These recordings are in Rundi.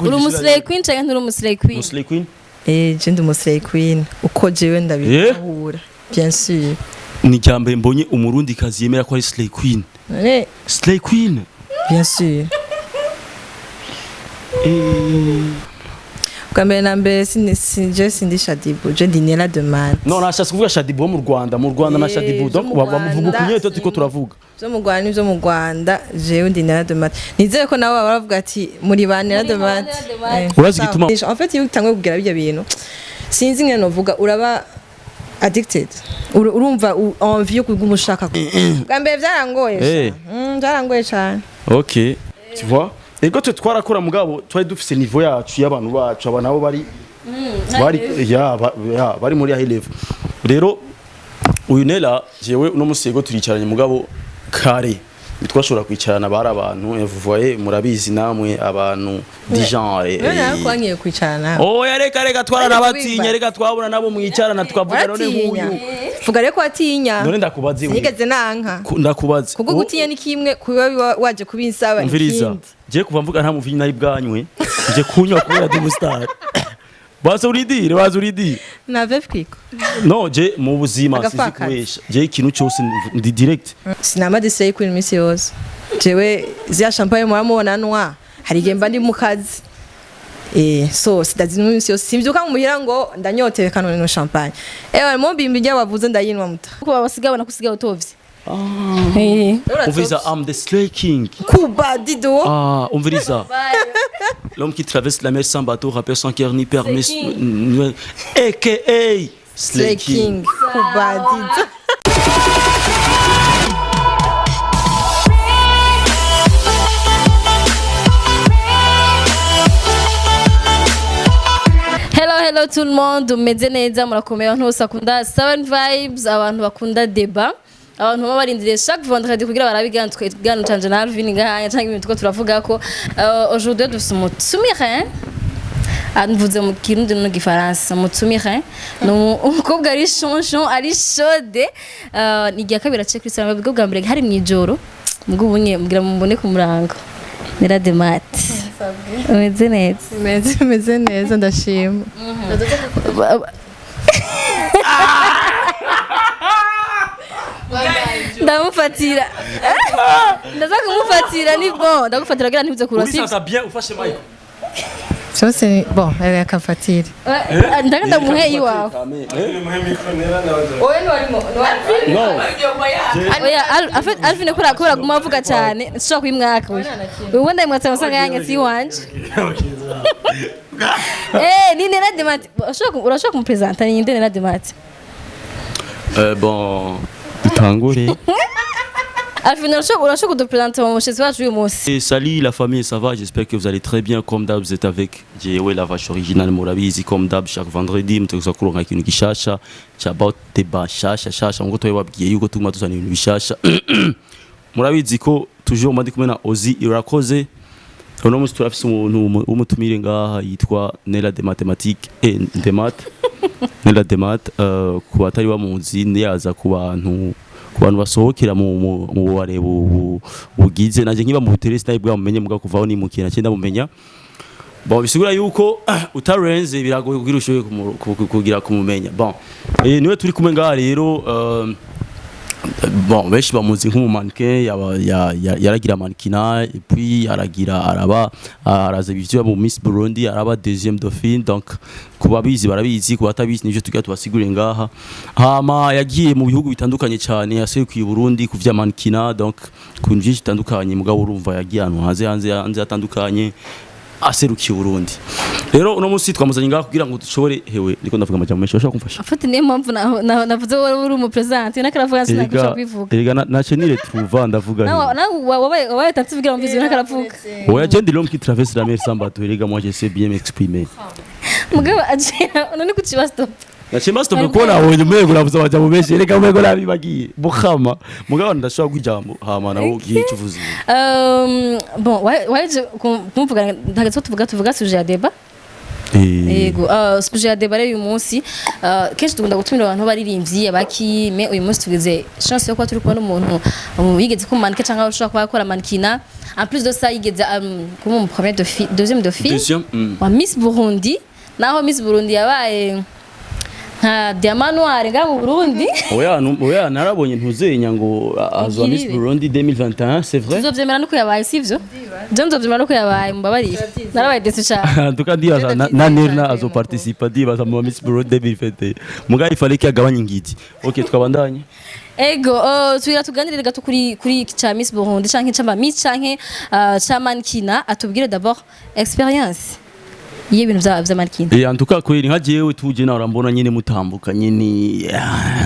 uri umuslay queen cyangwa nturi umuslay queen? Umuslay queen? Je ndi umuslay queen uko jewe ndabihura bien sûr. Ni cyambe mbonye umurundi kazi yemera ko ari slay queen. Slay queen? Bien sûr. Kambe nambe je sindi Shadibu, je ndi Nella de Mat. Non, nashatse kuvuga Shadibu mu Rwanda na Shadibu donc bavuga kunye tuko turavuga. Zo mu Rwanda n'ivyo mu Rwanda, jewe ndi Nella de Mat. Nizeye ko nabo baravuga ati muri ba Nella de Mat. Urazi gituma en fait iyo utangwe kugira bijya bintu. Sinzi ngene novuga uraba addicted. Urumva envie yo kugumushaka. Kambe vyarangoye. Vyarangoye cyane. OK. Tu vois? Ego twe twarakora mugabo twari dufise niveau yacu y'abantu bacu aba nabo bari bari muri high level. Rero uyu Nella jewe no musego turicaranye mugabo kare bitwashobora kwicarana bari abantu vous voyez murabizi namwe abantu digenre. None kwangiye kwicarana. Reka twarana batinya reka twabona nabo mwicarana tukavuga none nk'uyu. Vuga reko atinya. None ndakubaze wewe. Nigeze nanka. Ndakubaze. Kuko gutinya ni kimwe kuba waje kubinsaba ikindi. Je kuva mvuga nta muvinyi nari bwanywe. Je kunywa kubera ndi mustar. Baza uridire. Na veuf kwiko. No, je mu buzima sizikuwesha. Je ikintu cyose ndi direct. Sinama disay queen misi yose. Jewe zya champagne muramubona nwa. Hari gemba ndi mu kazi. So sidazi n'imisi yose simbyuka muhira ngo ndanyotewe kanone no champagne. Mo bimbi rya wavuze ndayinwa muta. Kuko babasigaye nakusigaye utovye. Umviriza I'm the Slay King. Kuba dido. Umviriza. L'homme qui traverse la mer sans bateau, rappeur sans cœur ni permis. AKA Slay King. Kuba dido. Hello tout le monde, umeze neza murakomeye abantu bose bakunda 7 vibes, abantu bakunda débat. Abantu baba barindiriye chaque vendredi kugira barabigana twigana canje na Alvin ngahanya cyangwa ibintu tuko turavuga ko aujourd'hui dufite umutumire anvuze mu kirundi no gifaransa umutumire no umukobwa ari chonchon ari chaude ni giya kabira cye Christian babwo bwa mbere hari mwijoro mubwo bunye mugira mubone ku murango Nella de Mat. Umeze neza ndashima. Ndamufatira. Ndaza kumufatira ni bon, ndagufatira gira ntibize kurasi. Uri sasa bien ufashe mic. Cyose bon, akafatira. Ndagenda muhe iwawe. Oya nwarimo. No. Oya Alvin kora guma avuga cyane, nshaka kwimwaka we. Wewe ndayimwatsa masanga yange si wanje. Ni Nella de Mat. Urashaka kumupresenter ni Nella de Mat. Bon, dutangure. Alvin, urashaka kudupresenter mu mushizi wacu uyu munsi. Salut la famille, ça va? J'espère que vous allez très bien. Comme d'hab, vous êtes avec Jewe, la vache originale Murabizi. Comme d'hab, chaque vendredi, mtuza kuronka ikintu gishasha. About débat shasha. Ngo twebabwiye yuko tuguma tuzana ibintu bishasha. Murabizi ko toujours mandi kumena Ozi irakoze. Uno munsi turafise umuntu w'umutumire ngaha yitwa Nella de Mathématiques de Math. Nella de Mat ku batari bamuzi yaza ku bantu basohokera mu warebo bugize naje nkiba mu buteresi nayo bwamumenye muga kuvaho ni mukina cyenda mumenya bon bisigura yuko utarenze biragoye kugira ushoye kugira kumumenya bon niwe turi kumwe ngaha rero bon benshi bamuzi nk'umumannequin yaragira mannequinat et puis araza ibyo mu Miss Burundi araba deuxième dauphine donc kuba bizi barabizi kuba tabizi nivyo tugira tubasigurire ngaha hama yagiye mu bihugu bitandukanye cyane yaseye ku Burundi kuvya mannequinat donc ku bintu byinshi bitandukanye mugabo urumva yagiye ahantu hanze atandukanye aserukiye Burundi. Rero uno munsi twamuzanye ngaho kugira ngo dushobore hewe niko ndavuga amajambo menshi bashaka kumfasha. Afite niyo mpamvu navuze uri umupresenter nakaravuga sinakwisha kwivuga. Erega nacenire trouva ndavuga. Wabaye tativugira mvizi nakaravuga. Oya je ndi l'homme qui traverse la mer sans bateau erega moi je sais bien m'exprimer. Mugabo aje none kuchiba stop. Nachema stop ko nabonye umego uravuza amajambo menshi erega umego nabibagiye. Bukhama mugabo ndashobora kwijambo hama nawo gihe cyuvuze. Bon waje kumvuga ntagazo tuvuga sujet ya débat. yego suje ya debare uyu munsi kenshi dukunda gutumira abantu baririmbyi abaki me uyu munsi tugize chance yo kuba turi kubona umuntu yigeze ku mannequin cyangwa ushobora kuba akora mannequin en plus de ça yigeze comme mon premier deuxième wa Miss Burundi naho Miss Burundi yabaye nka Diamant Noir nga mu Burundi oya narabonye ntuzenya ngo azwa Miss Burundi 2021 c'est vrai tuzovyemera nuko yabaye sivyo nzovyemera nuko yabaye mubabariye narabaye desi cyane tuka ndibaza na Nerna azo participa ndibaza mu Miss Burundi 2021 muga ifale ki agabanye ngiti okay twabandanye ego tugira tuganirire gato kuri cha Miss Burundi canke cha Miss canke cha mannequin atubwire d'abord experience y'ibintu vya mannequin en tout cas kweri nka jewe tuje na urambona nyine mutambuka nyine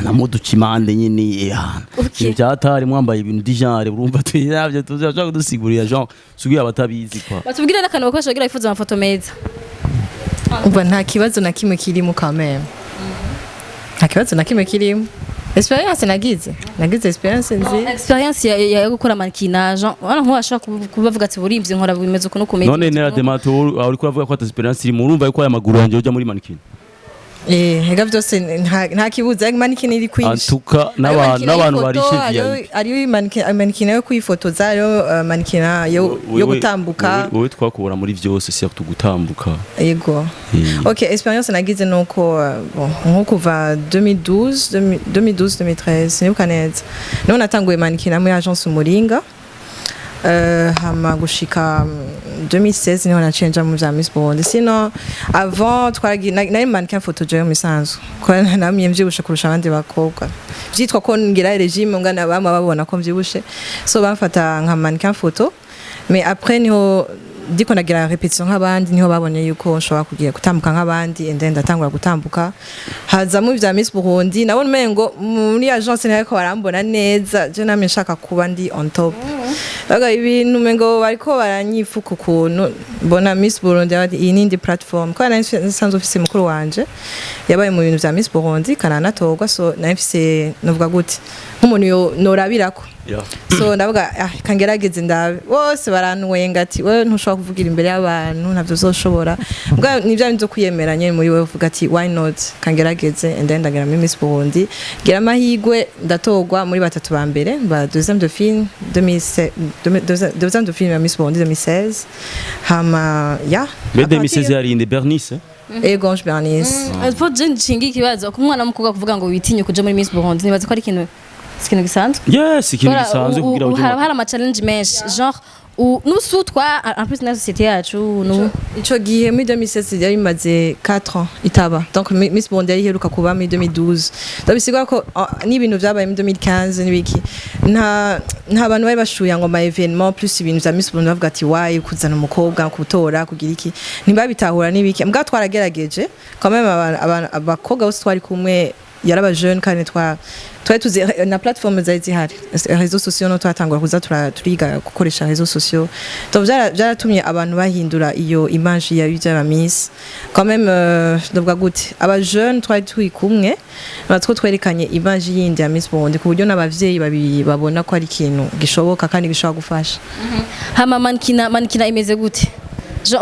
na modukimande nyine byatari mwambaye ibintu dijare urumva tuyavye tuzashaka kudusigurira genre sugiye abatabizi kwa batubwire n'akantu bakoresha kugira ifuza amafoto meza umva nta kibazo na kimwe kirimo kameme nta kibazo na kimwe kirimo experience nagize experience nzi experience ya gukora mannequinage wana nko ashaka kubavuga ati burimvye nkora bimeze uko no kumenya none nera demato uri kuvuga ko experience iri murumva yuko aya maguru yanje ujya muri mannequin hega byose nta kibuza mannequin iri kwinshi antuka n'abantu barishe ari mannequin yo kwifotoza ariyo mannequin yo gutambuka wowe twakubura muri byose si gutambuka yego okay experience nagize nuko nko kuva 2012 2013 nibuka neza niho natanguye mannequin muri agence Umuringa hama gushika 2016 niho nacenja mu vya Miss Burundi sino avant nari mannequin photo je misanzu ko namye mvyibushe kurusha abandi bakobwa vyitwa ko ngira regime ngana bamwe babona ko mvyibushe so bamfata nka mannequin photo mais après niho ndiko nagira repetition nk'abandi niho babonye yuko nshobora kugiye gutambuka nk'abandi and then ndatangura gutambuka haza mu vya Miss Burundi nabone mengo muri agence nariko barambona neza je namye nshaka kuba ndi on top baga ibintu mengo bariko baranyifuka ukuntu mbona Miss Burundi iyi nindi platform ko nasanze office mukuru wanje yabaye mu bintu vya Miss Burundi kananatorwa so nafise novuga gute nk'umuntu norabirako so ndavuga kangerageze ndabe bose baranwenga ati wewe ntushobora kuvugira imbere y'abantu ntavyo uzoshobora mbwa nivyo nzo kwiyemeranye muri wewe uvuga ati why not kangerageze and then ndagera muri Miss Burundi gira amahigwe ndatorwa muri batatu ba mbere ba deuxième dauphine 2016 deuxième dauphine ya Miss Burundi 2016 hama ya 2016 yari inde Bernice Gonge Bernice pour je nshinga ikibazo ku mwana mukobwa kuvuga ngo witinye kuja muri Miss Burundi nibaza ko ari ikintu ikintu gisanzwe yes ikintu gisanzwe kugira uje hari ama challenge menshi genre nusutwa en plus na société yacu ico gihe muri 2016 yari maze 4 ans itaba donc Miss Burundi yari heruka kuba muri 2012 ndabisigwa ko ni ibintu vyabaye muri 2015 nibiki nta bantu bari bashuya ngo ma événement plus ibintu vya Miss Burundi bavuga ati why kuzana umukobwa kutora kugira iki ntibabitahura nibiki mbwa twaragerageje quand même abakobwa bose twari kumwe yaraba jeune kandi twari tuzi na plateforme zari zihari réseaux sociaux no twatangura kuza turiga gukoresha réseaux sociaux donc byaratumye abantu bahindura iyo image ya y'aba Miss quand même ndavuga gute aba jeune twari turi kumwe natwo twerekanye image yindi ya Miss Burundi ku buryo n'abavyeyi babiri babona ko ari ikintu gishoboka kandi gishobora gufasha hama mannequin imeze gute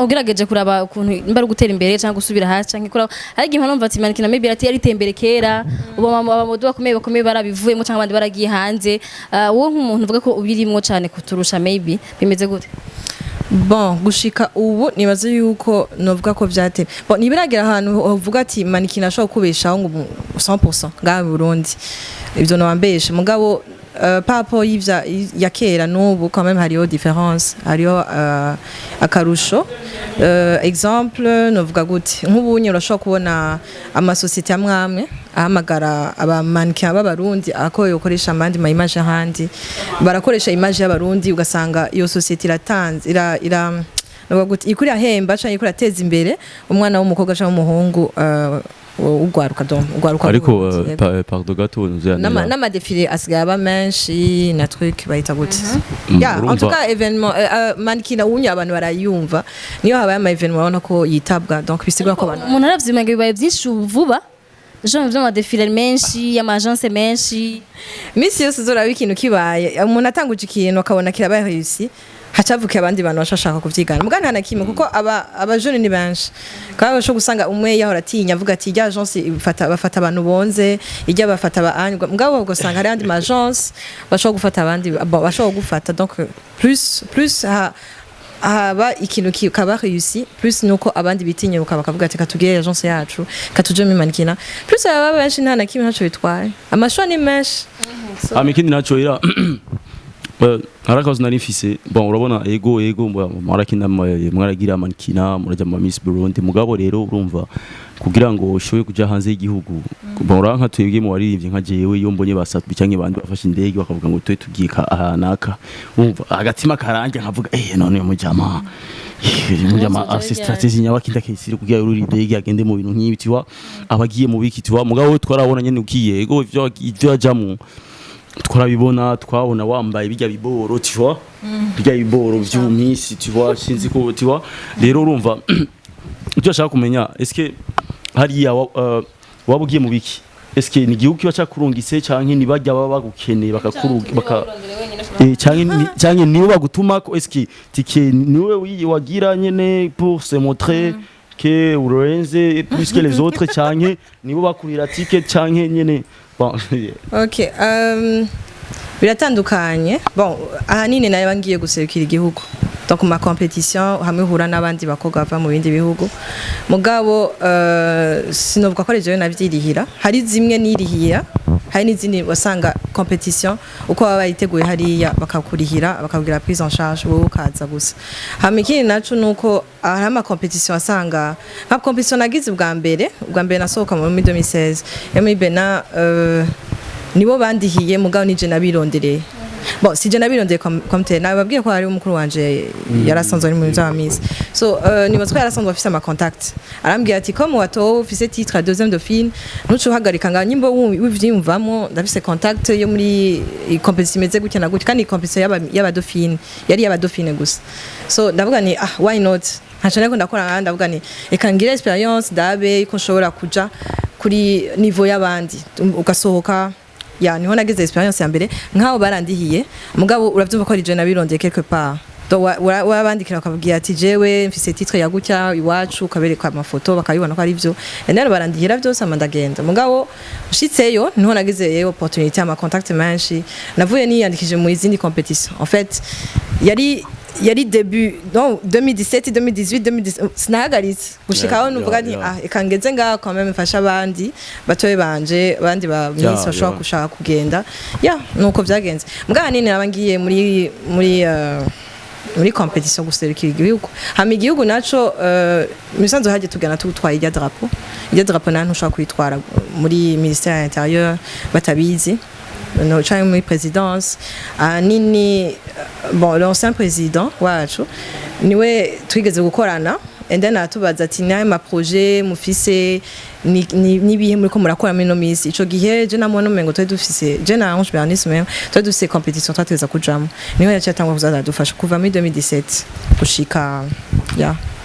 ugerageje kuraba ukuntu imba ari gutera imbere cyangwa gusubira hasi cyangwa ikora hari igihe numva ati mannequin maybe yari itembere kera ubu abamodo bakomeye barabivuyemo cyangwa abandi baragiye hanze wowe nk'umuntu uvuga ko ubirimwo cyane kuturusha maybe bimeze gute bon gushika ubu nibaze yuko novuga ko vyate bon nibiragira ahantu uvuga ati mannequin ashobora kubeshaho ngo 100% ngaha mu Burundi ivyo no wambeshe mugabo papo y'ivya ya kera n'ubu quand même hariyo différence hariyo akarusho exemple novuga gute nk'ubunye urashobora kubona ama société amwamwe ahamagara aba mannequin b'abarundi ako yokoresha amandi ma image handi barakoresha image y'abarundi ugasanga iyo société iratanze ira novuga gute ikuri ahemba cyangwa ikuri ateza imbere umwana w'umukobwa cyangwa umuhungu ugwaruka ariko pardon gato nama défilé asigaye aba menshi na truc bayita gute en tout cas événement mannequin unya abantu barayumva niyo habaye ama événement ubona ko yitabwa donc bisigura ko abantu umuntu aravyimenga bibaye byinshi vuba jean vyama défilé menshi ya agence menshi Miss yose zora ikintu kibaye umuntu atanguje ikintu akabona kirabaye réussi hacavuka abandi bantu bashaka kuvyigana muga nta nakimwe kuko aba jeune ni benshi kandi basho gusanga umwe yahora atinya avuga ati ijya agence bafata abantu bonze ijya bafata abanywa mugabo gusanga hari andi ma agence basho gufata abandi basho gufata donc plus haba ikintu kikaba réussi plus nuko abandi bitinye bakavuga ati katugire agence yacu katuje mu manikina plus aba benshi nta nakimwe ntaco bitwaye amashwa ni menshi amikindi naco ira harakazi nari mfise bon urabona ego mwarakina mwaragira manikina murajya mu Miss Burundi mugabo rero urumva kugira ngo ushobe kuja hanze y'igihugu bon uranka twebwe mu waririmbye nka jewe iyo mbonye basatu bicanye bandi bafashe indege bakavuga ngo twe tugika ahanaka urumva agatima karanje nkavuga none mujama strategy nyabakinda kesiri kugira uri indege agende mu bintu nk'ibi tiwa abagiye mu biki tiwa mugabo twarabona nyene ukiye ego ivyo ajamo twarabibona twabona wambaye bijya biboro tiwa bijya biboro vy'umisi tiwa sinzi ko tiwa rero urumva icyo ashaka kumenya eske hariya wabugiye mu biki eske ni gihugu kiba cyakurungitse canke ni bajya baba bagukeneye baka canke niwe bagutuma ko eske tike niwe wagira nyene pour se montrer que urenze plus que les autres canke nibo bakurira ticket canke nyene bon OK biratandukanye bon ahanini nayo bangiye guserukira igihugu donc ma competition hamwe hura n'abandi bakobwa bava mu bindi bihugu mugabo sinovuga ko reje navyirihira hari zimwe nirihira hari n'izindi wasanga competition uko baba bayiteguye hariya bakakurihira bakabwira prise en charge wowe ukaza gusa hamikini nacu nuko hari ama competition wasanga nka competition nagize ubwa mbere nasohoka mu 2016 yami bena nibo bandihiye mugabo nije nabirondereye bon si je nabirondeye comme tel nababwiye ko hari umukuru wanje yarasanzwe ari mu by'amisi so nibatswe yarasanzwe afise ama contact arambwiye ati comme wato ufise titre deuxième dauphine nucu hagarika nga nyimbo wivyumvamo ndafise contact yo muri competition imeze gutya na gutya kandi competition yaba dauphine yari yaba dauphine gusa so ndavuga ni why not ntacane ko ndakora ndavuga ni eka ngira experience dabe ko nshobora kuja kuri niveau y'abandi ugasohoka ya niho nagize experience ya mbere nkaho barandihiye mugabo uravyumva ko ari je nabirondeye quelque part do wabandikira akavugira ati jewe mfise titre ya gutya iwacu kabereka amafoto bakabibona ko ari byo nero barandihira byose amandagenda mugabo ushitseyo niho nagize opportunity ama contact menshi navuye niyandikije mu izindi competition en fait yari début donc 2017 2018 2019 sinahagaritse gushikaho nuvuga ni ekangeze nga quand même mfasha abandi batoye banje abandi ba Miss bashobora kushaka kugenda nuko byagenze mugana nini nabangiye muri competition guserukira igihugu hama igihugu naco misanzo haje tugana tutwaye irya drapeau nantu ushaka kwitwara muri ministère intérieur batabizi no chaye muri présidence nini bon l'ancien président wacu niwe twigeze gukorana and then atubaza ati naye ma projet mufise ni bihe muri ko murakora muri no misi ico gihe je namone umengo twe dufise je na Ange Bernice même twe dufise competition twateza kujamo niwe yacatangwa kuzaza dufasha kuva muri 2017 gushika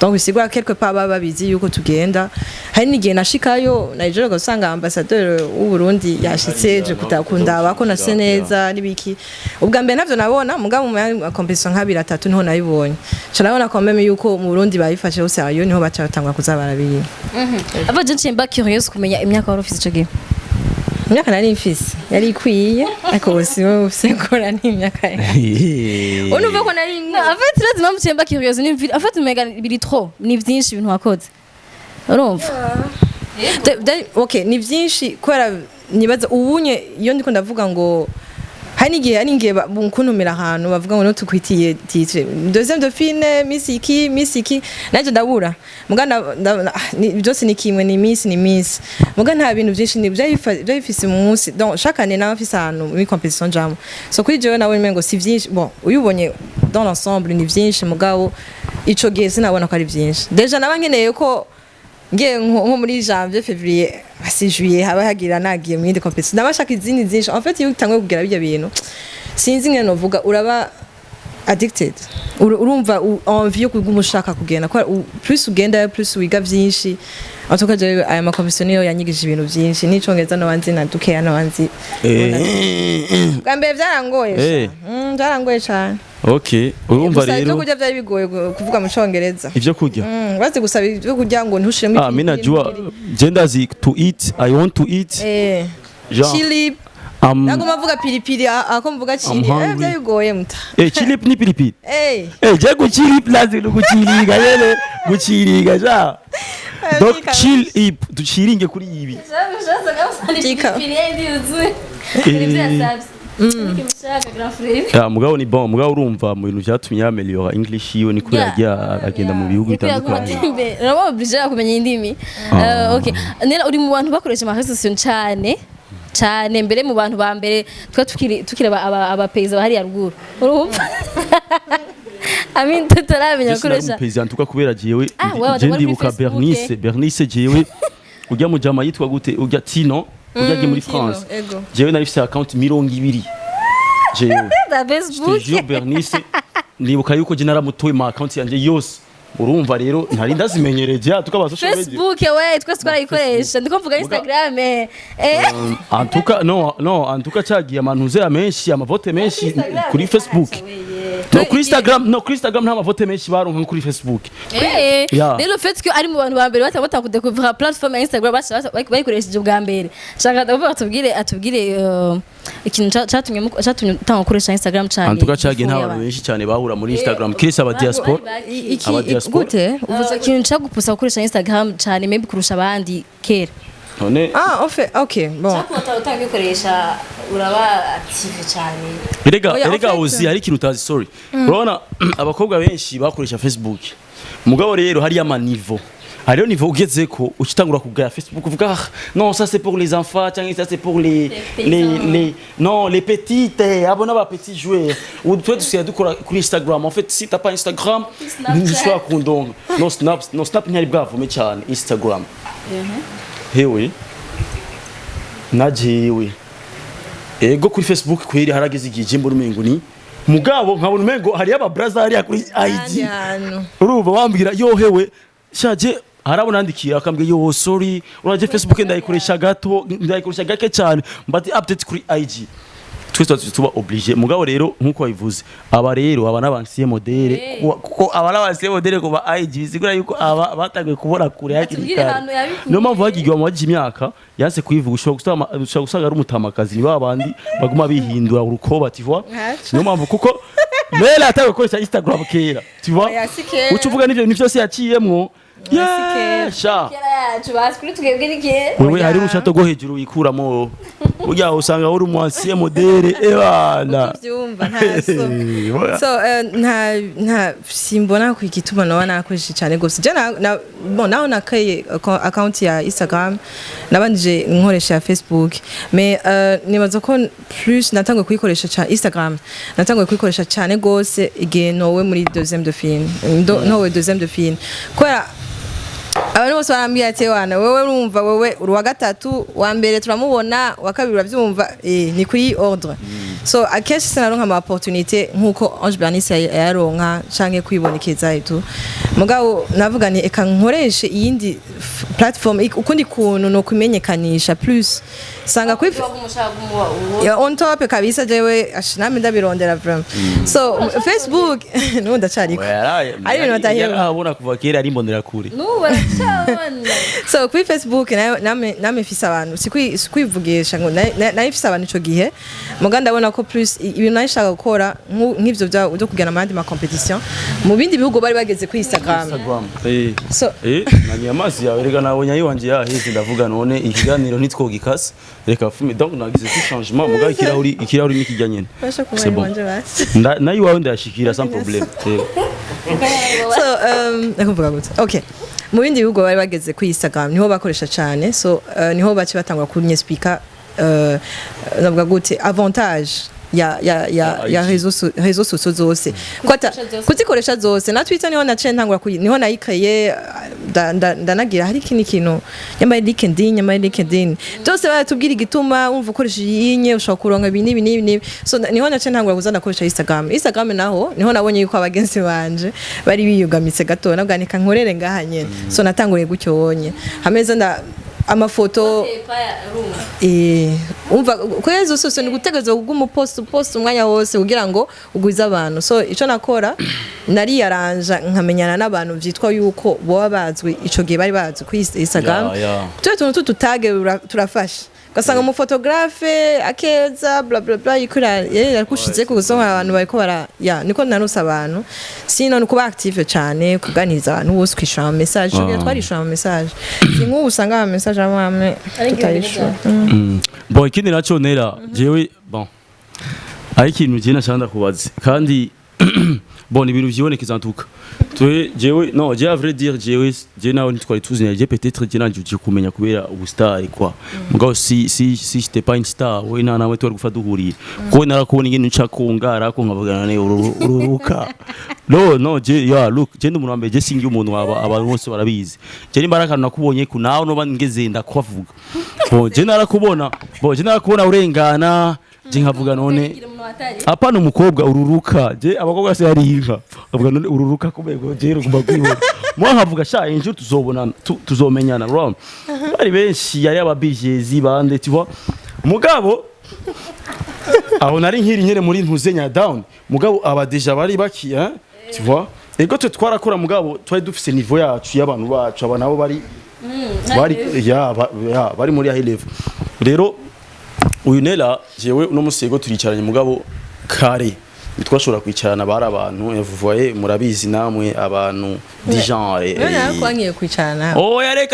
donc bisigwa quelque part baba bizi yuko tugenda hari nigihe nashikayo Nigeria gusanga ambassadeur w'u Burundi yashitse je kutakunda bako nase neza nibiki ubwa mbere navyo nabona mugabo mu competition nka 3 niho nayibonye cyarabona quand même yuko mu Burundi bayifashe hose ayo niho bacatangwa kuzabara biyi aba je nchimba curious kumenya imyaka wari ufite ico gihe imyaka nari mfise yari ikwiye ariko bose usekora ni imyaka unuva ko nari en fait lazima mchimba curious ni en fait mega biri trop ni vyinshi ibintu wakoze urumva okay ni vyinshi kwera nibaza ubunye iyo ndiko ndavuga ngo hani ngiye bunkuntumira ahantu bavuga ngo no tukwitiye titre deuxième dauphine Miss iki naje ndabura mugana byose ni kimwe ni Miss mugana nta bintu byinshi ni byayifise mu munsi donc chaque année na afise ahantu muri competition jam so kuri jewe nawe mengo si vyinshi bon uyubonye dans l'ensemble ni vyinshi mugabo ico gihe sinabona ko ari vyinshi deja nabankeneye ko ngiye nko muri janvier février asi juillet haba hagira nagiye mu yindi competition ndabashaka izindi zinshi en fait iyo utangwe kugira bijya bintu sinzi ngene novuga uraba addicted urumva envie yo kugumushaka kugenda ko plus ugenda plus wiga vyinshi en tout cas je aya ma competition yo yanyigije ibintu vyinshi n'icongereza no banzi na dukeya no banzi kambe byarangoye byarangoye cyane okay urumva Gusa ibyo rero kurya byari bigoye kuvuga mu cyongereza ivyo kurya bazi gusaba ibyo kurya ngo ntushiremo ah mimi najua gendazi to eat I want to eat genre chili ntabwo mavuga pilipili ako mvuga chili byari bigoye muta chili ni pilipili je kuchili lazima kuchiliga yele kuchiliga ja donc chill duchiringe kuri ibi ya mugabo ni bon mugabo urumva mu bintu byatumye ameliora English yiwe niko yajya agenda mu bihugu bitandukanye rabo oblige kumenya indimi okay nera uri mu bantu bakoresha ama réseaux sociaux cyane mbere mu bantu ba mbere tukireba abapeiza bahari ya ruguru urumva amin tutaramenya koresha peiza ntuka kubera jewe je ndibuka Bernice jewe ujya mu jama yitwa gute ujya Tino ujya muri France jewe narifise account 200 jewe da Facebook je Bernice ndibuka yuko je naramutoye ma account yanje yose urumva rero ntari ndazimenyereje tukaba social media Facebook we twese twarayikoresha ndiko mvuga Instagram antuka cagiye amantuze amenshi amavote menshi kuri Facebook no kuri Instagram nta mavote menshi baronka kuri Facebook rero fait que ari mu bantu ba mbere batabota kudekuvira platform ya Instagram bayikoresheje ubwa mbere shaka ndavuga atubwire ikintu cyatumye utanga gukoresha Instagram cyane antuka cagiye nta bantu benshi cyane bahura muri Instagram kirisa aba diaspora gute uvuze ikintu cyagupusa gukoresha Instagram cyane maybe kurusha abandi kera none okay bon cyakota utangikoresha uraba active cyane erega uzi hari ikintu utazi sorry urabona abakobwa benshi bakoresha Facebook mugabo rero hari amanivo hariyo niveau ugeze ko ukitangura kugaya Facebook uvuga non ça c'est pour les enfants tiens ça c'est pour les petites abona ba petits joueurs ou toi tu sais dukora kuri Instagram en fait si t'as pas Instagram ni soit kundonga no snap ntari bwavo me cyane Instagram hewe najewe ego kuri Facebook kweri harageze igije mbona umengo ni mugabo nkabona umengo hari aba brother hari kuri IG urumva wambwira yo hewe shaje harabona andikira akambwe yo sorry uraje Facebook ndayikoresha gake cyane but update kuri IG twese tuba obligé mugabo rero nkuko bivuze aba rero aba nabansiye modele kuko aba nabansiye modele ko ba IG sigura yuko aba batagwe kubona kure yakirikana no mpamvu hagigwa mu waje imyaka yanse kuyivuga ushobora gusanga ari umutamakazi ni babandi baguma bihindura urukoba tu vois no mpamvu kuko mera atagwe koresha Instagram kera tu vois ucuvuga nivyo byose yaciyemwo sha wewe hari urushato go hejuru wikuramo ujya usanga uri umwansiye modele ebana byumva ntaso so nta simbona ku igituma no nakoresha cyane gose je naho nakaye account ya Instagram nabanje nkoresha Facebook mais nibaza ko plus natangwe kuyikoresha cyane Instagram natangwe kuyikoresha cyane gose igihe nowe muri deuxième de film kwa abantu bose barambwiye ati wana wewe urumva wewe uri wa gatatu wa mbere turamubona wa kabiri urabyumva ni kuri ordre so akenshi sinaronka ama opportunité nkuko Ange Bernice yaronka canke kwibonekeza etu mugabo navuga ni eka nkoreshe iyindi platform ukundi kuntu no kumenyekanisha plus sanga kwi on top kabisa jewe ashiname ndabirondera vraiment so Facebook no ndacariko ari ibintu batahiye abona kuva kera ari mbondera kure so kuri Facebook name fisa abantu sikwivugisha ngo nayifisa abantu ico gihe muga ndabona ko plus ibintu nashaka gukora nk'ivyo byo kugana amandi ma competition mu bindi bihugu bari bageze ku Instagram so nani amazi yawe rega nabonye yiwanje yaheze ndavuga none ikiganiro nitwogikase reka fume donc nagize tout changement muga ikirahuri nikijyanye c'est bon nayi wawe ndashikira sans problème so nakuvuga gute okay mu bindi bihugu bari bageze ku Instagram niho bakoresha cyane so niho bace batangwa kunye speaker navuga gute avantage ya réseaux sociaux zose kwata kuzikoresha zose na Twitter niho naciye ntangura niho nayikaye ndanagira hari kintu nyambaye LinkedIn byose baratubwira igituma umva ukoresha yinye ushaka kuronka ibini so niho naciye ntangura kuzana koresha Instagram naho niho nabonye yuko abagenzi banje bari biyugamitse gato nabwanika nkorere ngaha nyene so natanguriye gucyo wonye hameze amafoto umva kuri izo sose ni gutegereza post umwanya wose kugira ngo ugwize abantu so ico nakora nari yaranja nkamenyana n'abantu vyitwa yuko boba bazwi ico gihe bari bazwi ku Instagram tuwe tuntu tutage turafasha gasanga mu photographe akeza bla bla bla ikura yakushize ku gusoma abantu bariko bara niko nanusa abantu sino ni kuba active cyane kuganiriza abantu bose kwishura message cyo twarishura message sinkubu usanga message amwe tutayishura bon ikindi naco nera jewe bon ari ikintu je nashanda kubaza kandi bon ibintu vyibonekeza ntuka jewe non je à vrai dire je nawe ntitwari tuzina je peut-être je nanje kumenya kubera ubustar quoi mugabo si j'étais pas une star we nawe twari gufata duhurira ko narakubona ingene nca kungara ko nkavugana ne ururuka no je look je ndi umuntu wambaye je singi umuntu abantu bose barabizi je nimbaraka nakubonye ku nawe no bangeze ndakuvuga je narakubona urengana je nkavuga none apana umukobwa ururuka je abakobwa se ari inka avuga none ururuka kubego je rugomba kwibona mwa nkavuga sha injo tuzobonana tuzomenyana wrong bari benshi yari ababijezi bande tu vois mugabo aho nari nkiri muri ntuzenya down mugabo aba deja bari baki tu vois ego twe twarakora mugabo twari dufise niveau yacu y'abantu bacu aba nabo bari bari muri high level rero uyu nela jewe no musego turicaranye mugabo kare bitwashobora kwicarana bari abantu voyez murabizi namwe abantu di genre kwangiye kwicarana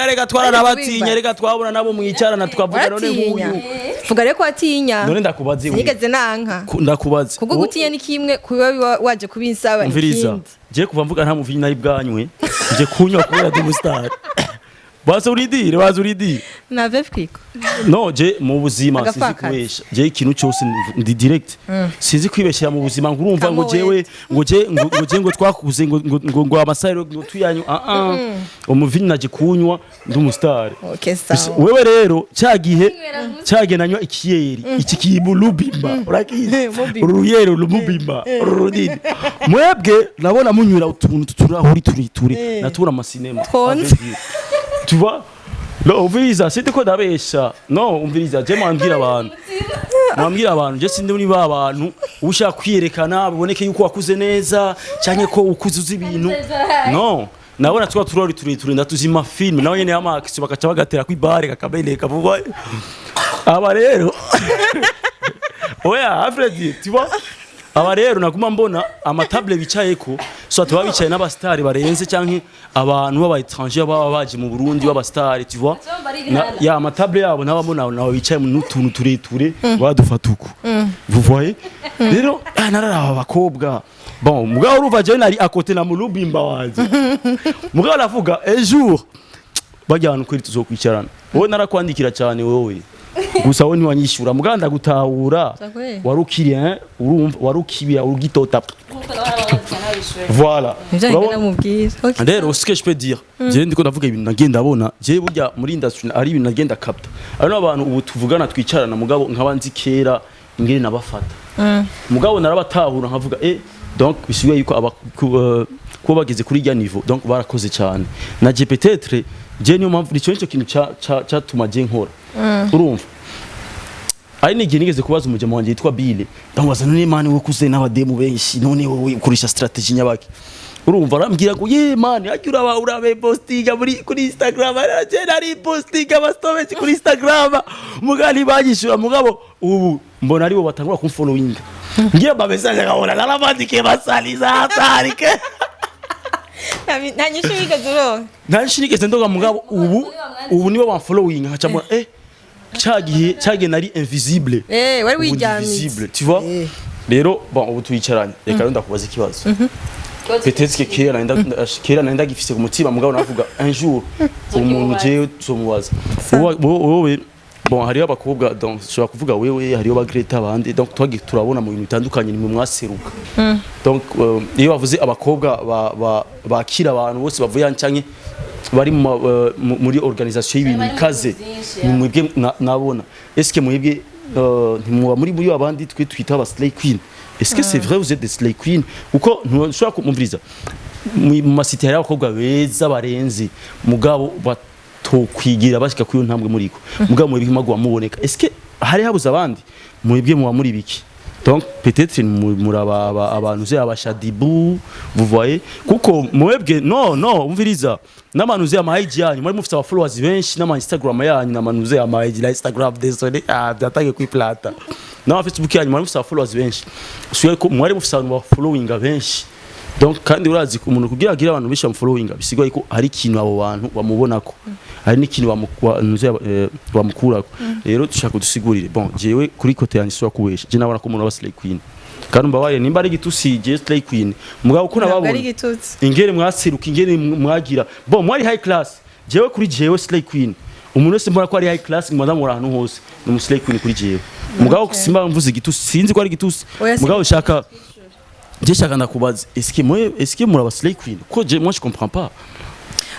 reka twarana batinya reka twabona nabo mwicarana tukavuga none nk'uyu vuga reko atinya none ndakubaze nigeze nanka ndakubaze kuko gutinya ni kimwe kuba waje kubinsaba ikindi je kuva mvuga nta muvinyi nari bwanywe je kunywa kubera du star baza uridire na vev kwiko no je mu buzima sinzi kwesha je ikintu cyose ndi direct sinzi kwibeshya mu buzima ngurumva ngo jewe ngo twakuze ngo amasaro ngo tuyanyu umuvinyi naje kunywa ndi umustar wewe rero cyagihe nanywa ikiyeri iki kibulubimba urakize uruyero lumubimba urudidi mwebwe nabona munywira utuntu turahuri turiture natura amasinema tu vois no umviriza site ko dabesha no umviriza je mwambira abantu je sinde muri ba bantu ushaka kwiyerekana biboneke yuko wakuze neza cyane ko ukuzuza ibintu no nabona twa turori turiture ndatuzima film nawe nyene y'amax bakaca bagatera kwibare kakabeleka vuba aba rero oya Alfred tu vois aba rero naguma mbona amatable bicayeko so ataba bicaye n'abastari barenze canke abantu baba étranger baba baje mu Burundi b'abastari tu vois ya amatable yabo nabamona nawe bicaye mu tuntu tureture badufatuko vous voyez rero narara abakobwa bon mugabo uruva je nari à côté na mulubimba waje mugabo aravuga un jour bajyana kuri tuzokwicarana wowe narakwandikira cyane wowe gusa woni wanyishura muganda gutahura warukiriye urumva warukibira urugitota voilà rero ce que je peux dire je ndiko ndavuga ibintu nagenda abona je burya muri industry ari ibintu nagenda capta ari abantu ubu tuvugana twicarana mugabo nkabanzi kera ingene nabafata mugabo narabatahura nkavuga donc bisubiye yuko ko bageze kuri ya niveau donc barakoze cyane na je peut-être je niyo mpamvu nicyo kintu cyatuma je nkora urumva ari n'igihe nigeze kubaza umujama wanje yitwa Bile ndamubaza none mani we kuze n'abademu benshi none wowe ukoresha strategy nyabaki urumva arambwira ngo ye mani ajya urabe postinga kuri Instagram ari postinga abastories kuri Instagram mugani bagishura mugabo ubu mbona aribo batangura kumfollowinga ngiye babesanya gahora narabandike basaliza hatarike nanyishigeze ndoga mugabo ubu nibo bamfollowing nkacamo cyagiye nari invisible wari wijyamize tu vois rero bon ubu tuyicaranye reka rero ndakubaza ikibazo peut-être que kera nenda gifise ku mutima mugabo navuga un jour umuntu je tuzomubaza wowe bon hariyo abakobwa donc shobora kuvuga wewe hariyo ba Greta bandi donc twagi turabona mu bintu bitandukanye ni mwaseruka donc iyo bavuze abakobwa bakira abantu bose bavuye canke bari muri organisation y'ibintu kaze mwebwe nabona est-ce que mwebwe ntimuba muri abandi twe twita aba slay queen est-ce que c'est vrai vous êtes des slay queen uko ntushobora kumumviriza mu masite y'abakobwa beza barenze mugabo tokwigira bashika kuyo ntambwe muriko mugabo muri bimagwa muboneka est-ce que hari habuze abandi mwebwe muba muri biki donc peut-être muraba abantu ze abashadibu vous voyez kuko mwebwe no umviriza n'abantu ze ama IG yanyu muri mufite aba followers benshi n'ama Instagram yanyu n'abantu ze ama IG la Instagram désolé byatage kwiplata na Facebook yanyu muri mufite aba followers benshi suye ko mwari mufite abantu ba following benshi donc kandi urazi ko umuntu kugira agira abantu bisha following bisigwa ko hari ikintu abo bantu bamubonako hari n'ikintu bamukurako rero dushaka kudusigurire bon jewe kuri kote yanjye sura kubesha je nabona ko umuntu wa Slay Queen kandi mbabaye nimba ari gitusi je Slay Queen mugabo uko nababona ingere mwasiruka ingere mwagira bon mwari high class jewe kuri jewe Slay Queen umuntu wese mbona ko ari high class ngwanda mu ahantu hose ni Slay Queen kuri jewe mugabo simba mvuze gitusi sinzi ko ari gitusi mugabo shaka je shaka ndakubaza est-ce que muraba Slay Queen ko moi je comprends pas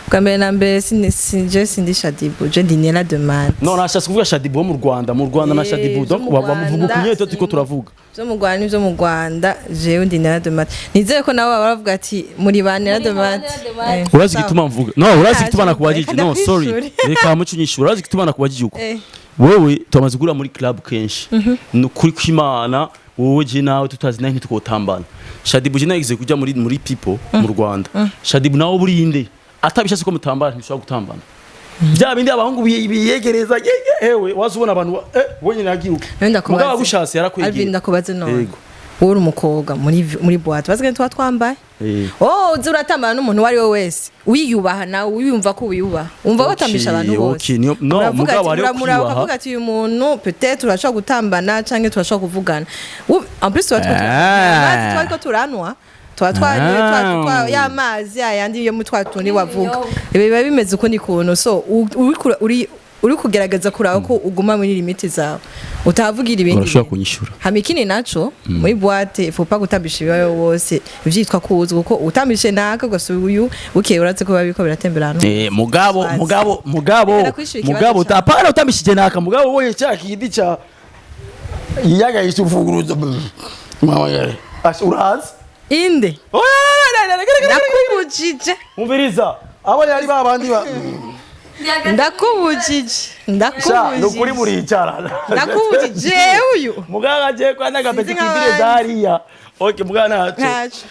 Kambe nambe sindi Shadibu je dinera de man non nashatse kuvuga Shadibu mu Rwanda na Shadibu donc bavuga kunye to tiko turavuga byo mu Rwanda n'ibyo mu Rwanda jewe dinera de man nizeye ko nabo baravuga ati muri banera de man urazi gituma mvuga no urazi gituma nakubagije no sorry reka mucunyisha urazi gituma nakubagije uko wewe tumaze gura muri club kenshi kuri kwimana wowe je nawe tutazi nanki tukotambana Shadibu je nagize kujya muri people mu Rwanda Shadibu nawe burinde atabishatse ko mutambana ntishobora gutambana bya bindi abahungu biyegereza ewe wazubona abantu bonye nagiruka mugabo agushatse yarakwegera Alvin ndakubaze none uri umukobwa muri boîte bazige twa twambaye uzi uratambana n'umuntu wari we wese wiyubaha nawe wiyumva ko wiyubaha umva watambisha abantu bose no mugabo ari ukavuga ati uyu muntu peut-être urashaka gutambana canke turashaka kuvugana en plus twari ko turanwa y'amazi ayandi yo mutwatundi wavuga biba bimeze uko ni kuntu so uri kugerageza kuraba ko uguma muri limiti zawe utavugira ibindi urashobora kunyishura hamikini naco muri boîte faut pas gutambisha ibibayo wose ivyitwa kuzi kuko utambishe naka gasubiye uyu ukeye uratse ko babiko biratemberana mugabo utapana utambishije naka mugabo woye cyakidi cha iyaga yisuvuguruza mama yare urazi inde nakubujije umviriza abo yari babandi ndakubujije nukuri muricara ndakubujije uyu mugaga je kwa ndagapeti kidire dariya okay mugana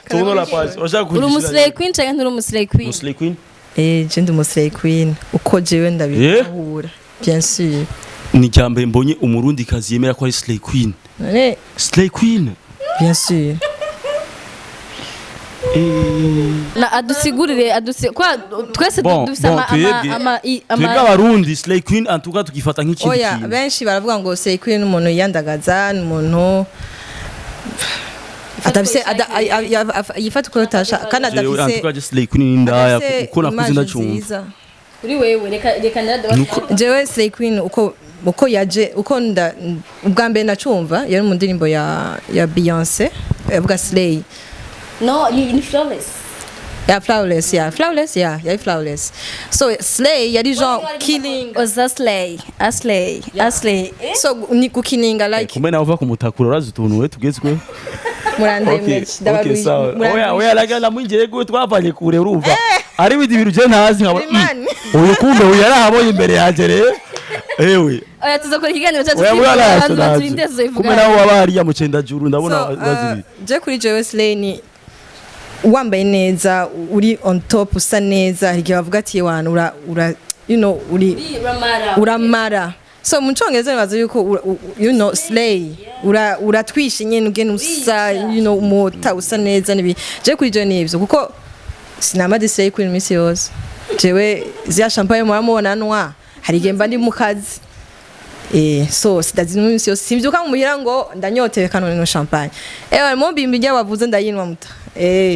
tuno la page oshaka uri Slay Queen cyangwa nturi Slay Queen Slay Queen je ndi Slay Queen uko jewe ndabihura bien sûr ni cyambe mbonye umurundi kazi yemera ko ari Slay Queen Slay Queen bien sûr na adusigurire kwa twese dufisama twebwe abarundi Slay Queen antuka tukifata nk'ikindi oya benshi baravuga ngo Slay Queen umuntu yandagaza umuntu atabise yifata ko tasha kana adafise antuka Slay Queen ndaya uko nakuze ndacumva kuri wewe reka jewe Slay Queen uko yaje uko ubwa mbere nacumva yari mu ndirimbo ya Beyonce yavuga Slay no ni flawless flawless so Slay yari genre killing Slay so ni kukininga like kumbe nawe uva kumutakura urazi utuntu we tugezwe murandemeye ndabaruye oya lagala mwinjire gwe twavanye kure urumva ari bidi biru je ntazi nkaba uyu kumbe uyu yarahabonye imbere yaje rero ewe oya tuzakora ikiganiro cyacu abantu baturindeze ivuga kumbe nawe wabari ya mucenda juru ndabona bazibi je kuri jewe Slay ni wambaye neza uri on top usa neza hari bavuga ati wana ura uramara so mu cyongereza bazo yuko Slay uratwishe nyene ugene usa umota usa neza nibi je kuri je nivyo kuko sinamade Slay Queen misi yose jewe zya champagne muramubona nwa hari gemba ndi mu kazi so sidazi misi yose simvyuka mu muhira ngo ndanyotewe kanone no champagne mumbimbi njya bavuze ndayinwa muta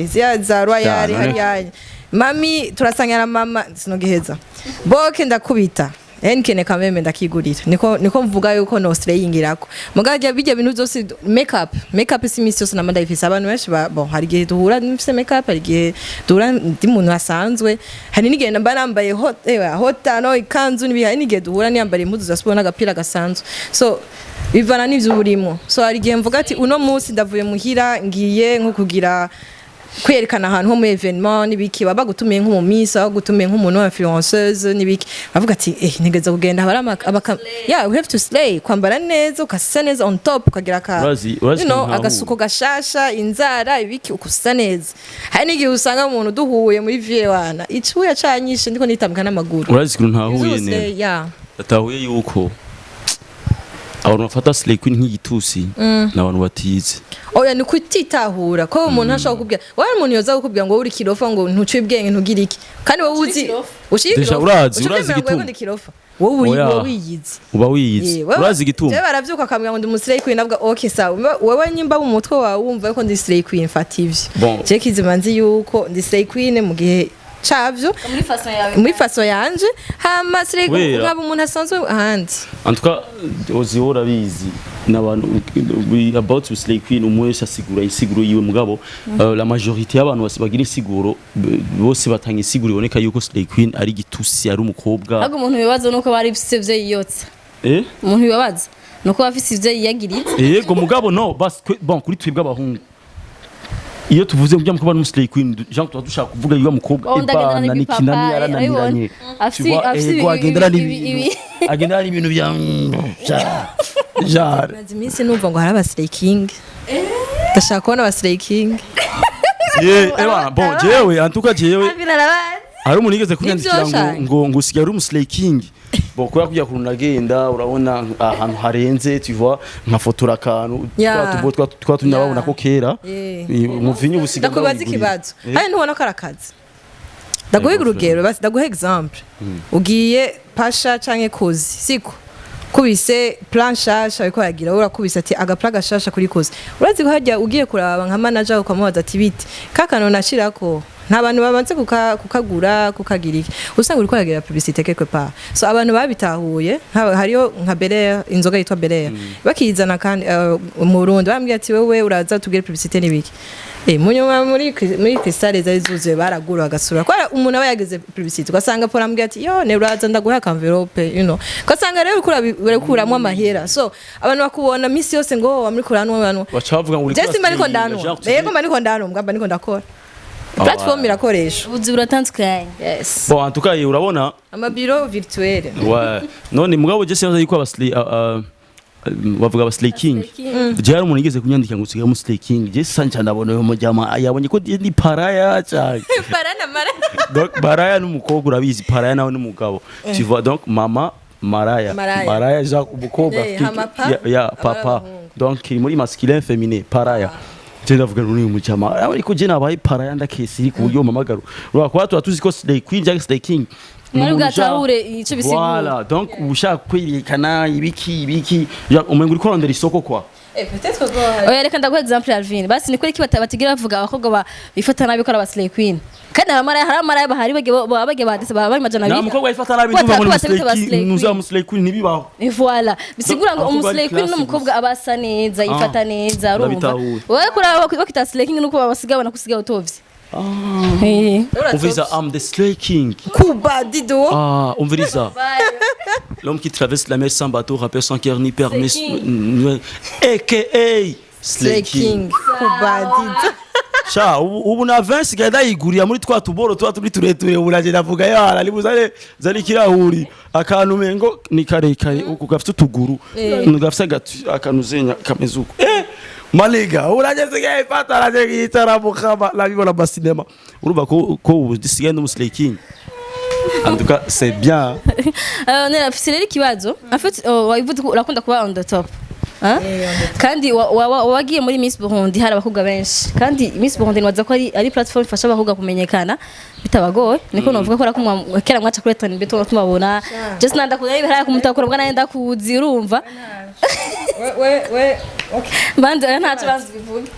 zya za royal hari mami turasangana mama sinogeheza boke ndakubita nkene kameme ndakigurira niko mvuga yuko no strayingirako mugajya bijya bintu byose makeup simisi yose namanda ifisa abantu benshi bon hari gihe duhura n'ifise makeup hari gihe duhura ndi muntu asanzwe hari n'igihe namba nambaye hotano ikanzu nibi hari n'igihe duhura n'yambare impuzu za sport n'agapira gasanzwe so bivana n'ivyo burimo so hari gihe mvuga ati uno munsi ndavuye muhira ngiye nko kugira kwerekana ahantu ho mu evenement nibiki baba gutumiye nko mu misa gutumiye nk'umuntu wa influenceuse nibiki bavuga ati ntegeza kugenda habara yeah we have to slay kwambara neza ukasa neza on top ukagira ka agasuko gashasha inzara ibiki ukusa neza hari n'igihe usanga umuntu duhuye muri viewana icu yacanyishe ndiko nitambika n'amaguru urazi ikintu ntahuye neza atahuye yuko abantu bafata slay queen nk'igitusi n'abantu batize oya ni kutitahura ko umuntu ashaka kubwira wari umuntu yoza gukubwira ngo uri kirofa ngo ntuci ubwenge ntugira iki kandi wowe uzi ushika urazi kirofa wowe wiyizi uba wiyizi urazi igituma je baravyuka akamwira ngo ndi slay queen avuga okay sawa wewe nyimba mu mutwe wawe wumva yuko ndi slay queen fativye je kizimanzi yuko ndi slay queen mu gihe chavyo muri façon yanje hama slay queen nkaba umuntu asanzwe ahandi en tout cas ozihora bizi n'abantu about slay queen umwese asigura isiguro yiwe mugabo la majorité y'abantu bagira isiguro bose batanga isiguro iboneka yuko slay queen ari gitusi ari umukobwa ahubwo umuntu bibaza nuko bari bivye yiyotsa umuntu bibabaza nuko bafise ivyo yiyagiritse yego mugabo no bas bon kuri twebwe abahungu iyo tuvuze ngo mukobwa n'umuslay queen Jean tuba dushaka kuvuga yiwa mukobwa ibana n'ikinani yarananiranye afisi agendana ibintu bya jar Mazimisi numva ngo hari abaslay king ndashaka kubona abaslay king ewa bon jewe antuka jewe hari umuntu yigeze kunyandikira ngo usigaye uri umuslay king bon kwa kujya kunagenda urabona ahantu harenze tu vois nka fotora kantu twatunya babona ko kera umuvinyu busiga ndakubaza ikibazo hari ntubona ko arakazi ndaguhe urugero basi ndaguhe example ugiye pasha canke kozi siko kubise plan shasha ariko yagira urakubise ati agapla gashasha kuri kozi urazi ko hajya ugiye kuraba nka manager ukamubaza ati biti kakano nashirako nta bantu babanze kukagura kukagirika usanga uri kwagira publicité quelque part so abantu babitahuye hariyo nka Belea inzoga yitwa Belea bakizana kandi mu Burundi bambwiye ati wewe uraza tugire publicité nibiki munyuma muri Crystal zari zuzuye baragura agasura kwa umuntu aba yageze publicité ugasanga pora ambwiye ati yo ne uraza ndaguha envelope ugasanga rero urakuramo amahera so abantu bakubona misi yose ngo wamuri kuranwa abantu bacavuga ngo uri Jesse mariko ndano yego mariko ndano mugamba niko ndakora platform irakoresha ubuzi buratandukanye yes bon en tout cas urabona amabiro virtuel ouais none mugabo Jesse yaza yuko abasli bavuga abaslay king je hari umuntu yigeze kunyandika ngo usigaye umuslay king Jesse sanje ndabona uyo mujama yabonye ko ni paraya cyane parana mara donc paraya n'umukobwa urabizi paraya nawe n'umugabo tu vois donc mama Maraya Jacques umukobwa ya papa donc muri masculin féminin paraya tenda vuga n'uyu mujama ariko je nabaye paraya ndakesi ku buryo mamagaro rwa tuzi ko slay queen Jack slay king Mwari ugatahure ico bisigura voilà donc ushaka kwerekana ibiki umengo uri kurondera isoko kwa peut-être que oya reka ndaguha exemple Alvin basi ni kuri batigira bavuga abakobwa bifata nabi ko ari abaslay queen kandi abamaraya hari abamaraya bahari bage badese bari majana na mukobwa yifata nabi ndumva ngo nuza umuslay queen nibibaho voilà bisigura ngo umuslay queen n'umukobwa abasa neza yifata neza urumva wowe kuraba bakita slay king nuko babasiga nakusiga utovye umviriza the slay king Kuba Dido umviriza l'homme qui traverse la mer sans bateau rappelle sans cœur ni permis aka slay king Kuba Dido cha ubu na 20 sigada yiguriya muri twa tuboro twa turi tureture uraje navuga yara libuzale zali kirahuri akantu mengo ni kare uko gafite utuguru ngafite akanuzenya kamezuko Malega urageze gaye pataraje gitara mukaba labibona ba cinéma uruba ko disigaye n'umuslay king en tout cas c'est bien ne afisireri kibazo en fait wavuze urakunda kuba on the top kandi wagiye muri Miss Burundi hari abakobwa benshi kandi Miss Burundi nwaza ko ari platform ifasha abakobwa kumenyekana bitabagoye niko novuga ko rakumwa kera mwaca kuri Tony Beto tumabona just nanda kuyaye hari kumutakura mbwa nanda kuzi urumva we okay bande ntacu bazivuga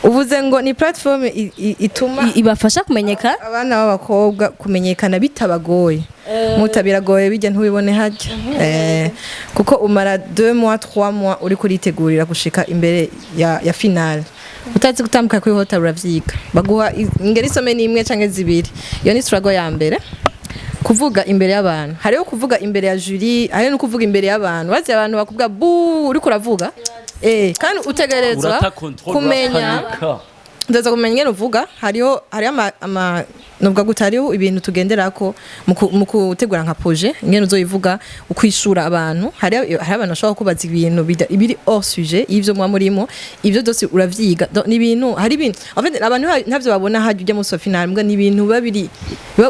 uvuze ngo ni platform ituma ibafasha kumenyeka abana b'abakobwa kumenyekana bitabagoye mutabiragoye bijya ntubibone hajya kuko umara 2 mois 3 mois uri kuritegurira gushika imbere ya finale utazi gutambuka kuri hotel uravyiga baguha ingeri some nimwe canke zibiri iyo ni struggle ya mbere kuvuga imbere y'abantu hariyo kuvuga imbere ya jury hariyo no kuvuga imbere y'abantu bazi abantu bakubwa bu uri kuravuga kandi utegerezwa kumenya ndaza kumenya ingene uvuga hariho ama novuga gute hariho ibintu tugenderako mu gutegura nka projet ingene uzoyivuga ukwishura abantu hari abantu bashobora kubaza ibintu biri hors sujet y'ivyo mwa murimo ivyo byose uravyiga ni ibintu hari ibintu en fait abantu ntavyo babona hajya ujya mu so final mbwa ni ibintu babiri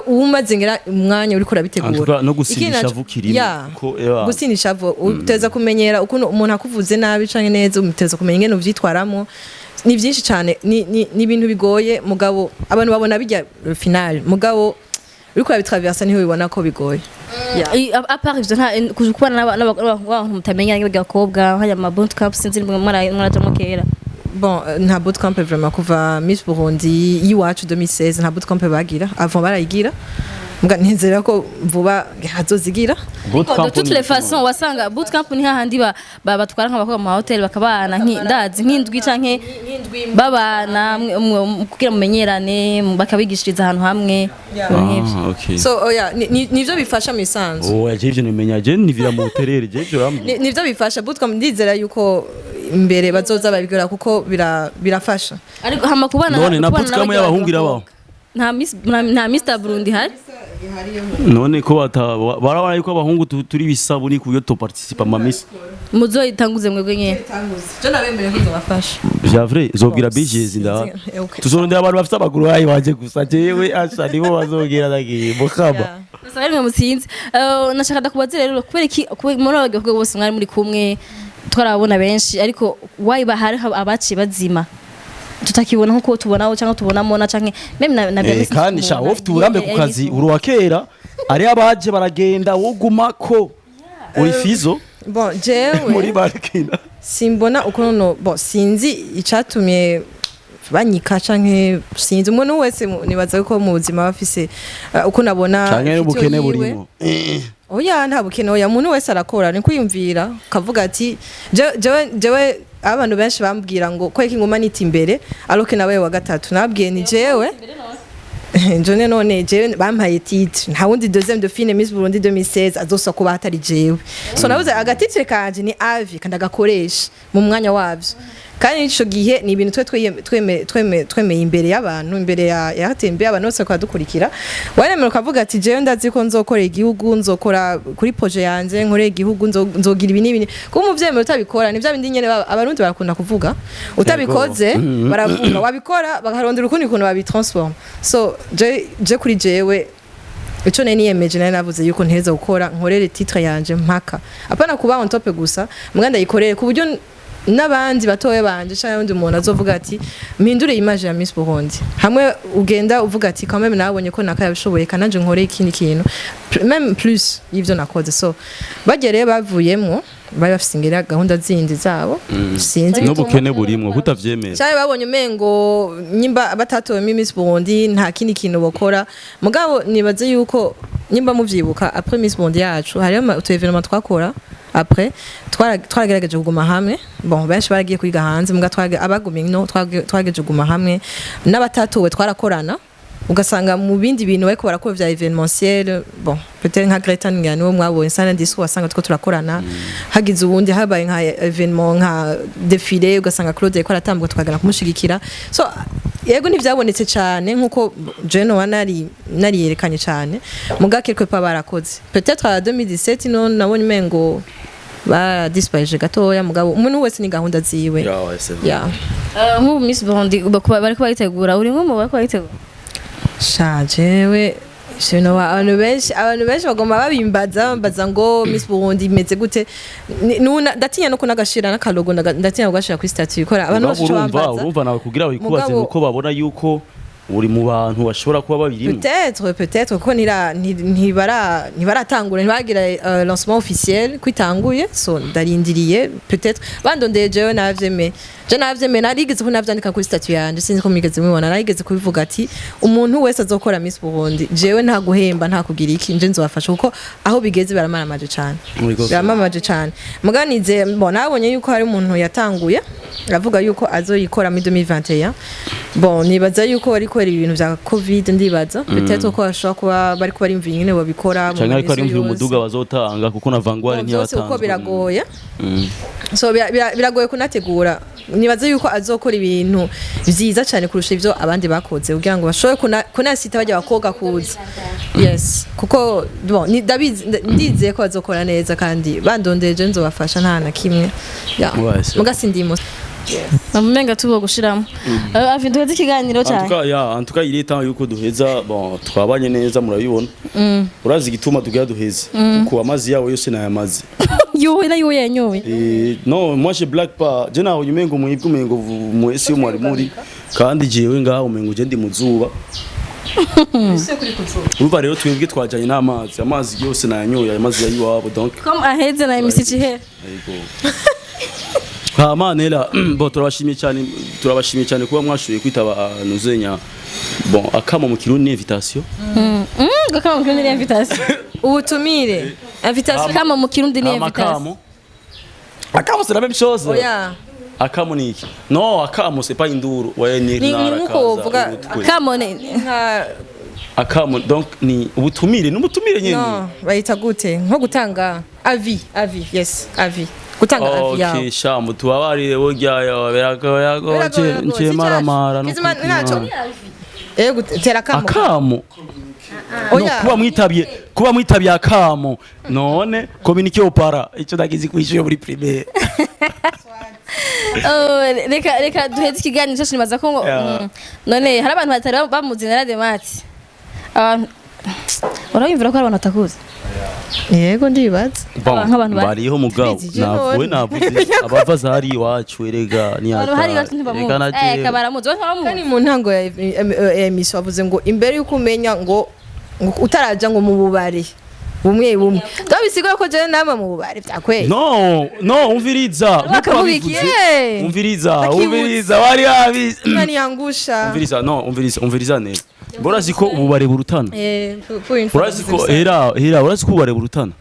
umaze ngera umwanya uri kurabitegura no gusinisha vukiri ko gusinisha vo uteza kumenyera ukuntu umuntu akuvuze nabi canke neza umuteza kumenya ingene uvyitwaramo ni byinshi cyane ni ibintu bigoye mugabo abantu babona bijya final mugabo uri kurabitraversa niho bibona ko bigoye apart ivyo nta kujukwana n'abantu mutamenya n'abagakobwa haya ma boot camp sinzi mwarajamo kera bon nta boot camp vraiment kuva Miss Burundi yiwacu 2016 nta boot camp bagira avant barayigira mbwa nizera ko vuba hazozigira de toutes les façons wasanga boot camp ni hahandi batwara nk'abakobwa mu hotel bakabana ndazi nk'indwi canke babana kugira mumenyerane bakabigishiriza ahantu hamwe okay so nivyo bifasha misanzu ivyo nimenya je nivira mu hotel je ramwe nivyo bifasha boot camp ndizera yuko imbere bazoza babigora kuko birafasha ariko hama kubana none na boot camp y'abahungira baho nta Mr Burundi hari none ko barabara yuko abahungu turi bisabuni kuyo to participa mamisi muzoyitanguze mwebwe nyene je nabemere ko zobafasha vya vrai zobwira bijezi nda tuzorondera abantu bafite abaguru bayi baje gusa jewe asha nibo bazogira nagiye mukaba nasaba rimwe musinzi nashaka ndakubaza rero kubera iki muri abagabo bose mwari muri kumwe twarabona benshi ariko why bahari abaci bazima tutakibona nkuko tubonaho cyangwa tubonamo na canke meme na byose kandi sha ufite uburambe ku kazi uruwa kera ari abaje baragenda wogumako uri fizo bon jewe muri barkina simbona ukono bon sinzi icatumye banyika canke sinzi umuntu wese nibaza ko mu buzima bafise uko nabona canke ubukene burimo oya nta bukene oya umuntu wese arakora ni kwiyumvira kavuga ati jewe abantu benshi bambwira ngo ko iki ngoma niti imbere aroke nawe wa gatatu nabwiye ni jewe njone none jewe bampaye titre nta wundi deuxième de fine Miss Burundi 2016 azosa kuba atari jewe so nabuze agatitre kanje ni avi kandi agakoresha mu mwanya wavyo kandi ico gihe ni ibintu twemeye imbere y'abantu imbere ya hatembe abantu bose kwa dukurikira waremera ukavuga ati jewe ndazi ko nzokora igihugu nzokora kuri projet yanje nkore igihugu nzogira ibi n'ibini ko umuvyemera utabikora nivyo bindi nyene abarundi barakunda kuvuga utabikoze baravuga wabikora bakarondera ukundi kuntu babitransform so je kuri jewe ico nene niyemeje nari navuze yuko nteza gukora nkorere titre yanje mpaka apana kuba on top gusa mwanda yikorere ku buryo n'abandi batoye banje cyangwa undi umuntu azovuga ati mpindure image ya Miss Burundi hamwe ugenda uvuga ati quand même nabonye ko nakayabishoboye kananje nkore ikindi kintu même plus y'ivyo nakoze so bagere bavuyemwo bari bafise ingera gahunda zindi zabo sinzi no bukene burimwo kutavyemera cyane babonye umengo nyimba batatowe Miss Burundi nta kindi kintu bokora mugabo nibaze yuko nyimba muvyibuka après Miss Burundi yacu hari utu evenement twakora après twagerageje kuguma hamwe bon benshi baragiye kwiga hanze muga abagumye no twageje kuguma hamwe n'abatatowe twarakorana ugasanga mu bindi bintu bariko barakora vya evénementiel bon peut-être nka Greta Ngani wo mwabonye sana disu wasanga tuko turakorana hagize ubundi habaye nka evénement nka défilé ugasanga Claude yako aratambuka tukagana kumushigikira so yego ntivyabonetse cyane nkuko Jeno wanari yerekanye cyane muga quelque part barakoze peut-être à 2017 non nabonye mengo ba dispaje gatoya mugabo umuntu wese ni gahunda ziwe ya nk'ubu Miss Burundi bari ko bayitegura uri nko mu bari ko bayitegura shajewe shino abantu benshi bagomba babimbaza ngo Miss Burundi imeze gute nuna ndatinya no kunagashira nakalogo ndatinya kugashira kuri statut ikora abantu bose bambaza urumva nawe kugira wikubaze nuko babona yuko uri mu bantu bashobora kuba babirimo peut-être ko ntibaratangura ntibagira lancement officiel kwitanguye so ndarindiriye peut-être bandondeye jewe navyeme narigeze ko navyandika kuri statut yanje sinzi ko migeze mubona narigeze kubivuga ati umuntu wese azokora Miss Burundi jewe nta guhemba nta kugira iki nje nzobafasha kuko aho bigeze baramaramaje cyane muganize mbona abonye yuko hari umuntu yatanguye aravuga yuko azoyikora muri 2021 bon nibaza yuko ari kwera ibintu vya covid ndibaza peut-être ko ashobora kuba bari ko barimvira nyine babikora cyangwa ariko ari umuduga bazotanga kuko na vanguard ntiyatanga uko biragoye so biragoye kunategura nibaza yuko azokora ibintu vyiza cyane kurusha ivyo abandi bakoze kugira ngo bashobore kunasita bajya bakoga kuza yes kuko bon ndizeye ko azokora neza kandi bandondeje nzobafasha nta na kimwe mugasindimo Mamumenga tubo gushiramo. Avindu heze ikiganiro cyane. En tout cas il est temps yuko duheza bon twabanye neza murabibona. Urazi igituma tugira duheze. Kuko amazi yawe yose nayamaze. Yuwe na yuwe yanyowe. Non, moi je blague pas. Je naho umengo mwibwe umengo mwese umwari muri kandi jewe ngaho umengo je ndi muzuba. Uba rero twebwe twajanye n'amazi. Amazi yose nayanyoye amazi yayiwabo donc. Comme aheze na imisici he. Nela bo turabashimiye cyane kuba mwashoboye kwitaba nuzenya bon akamo mu kirundi invitation akamo mu kirundi invitation ubutumire invitation akamo mu kirundi ni invitation akamo c'est la même chose oya akamo ni iki no akamo c'est pas induru waye ni nuko uvuga akamo ni akamo donc ni ubutumire n'umutumire nyene no bayita gute nko gutanga avis yes avis gutanga avis yawe okay shamu tubabarire burya berago nce maramara no gutera akamo oya kuba mwitabye akamo none communique au para ico ndagize kwishyuye muri primaire reka duheze ikiganiro cyo nibaza ko none hari abantu batari bamuzinera demati abantu urabimvira ko abantu batakuze yego ndibaza nk'abantu bariho mugabo navuze abava zari iwacu erega ni baramuzi kandi mu ntango ya emission bavuze ngo imbere yuko umenya ngo utaraja ngo mu bubare bumwe ndabisigura ko je nama mu bubare byakweye no umviriza umviriza wari abi nani yangusha umviriza neza Borazi ko ububare burutana Borazi ko urazi ko ububare burutana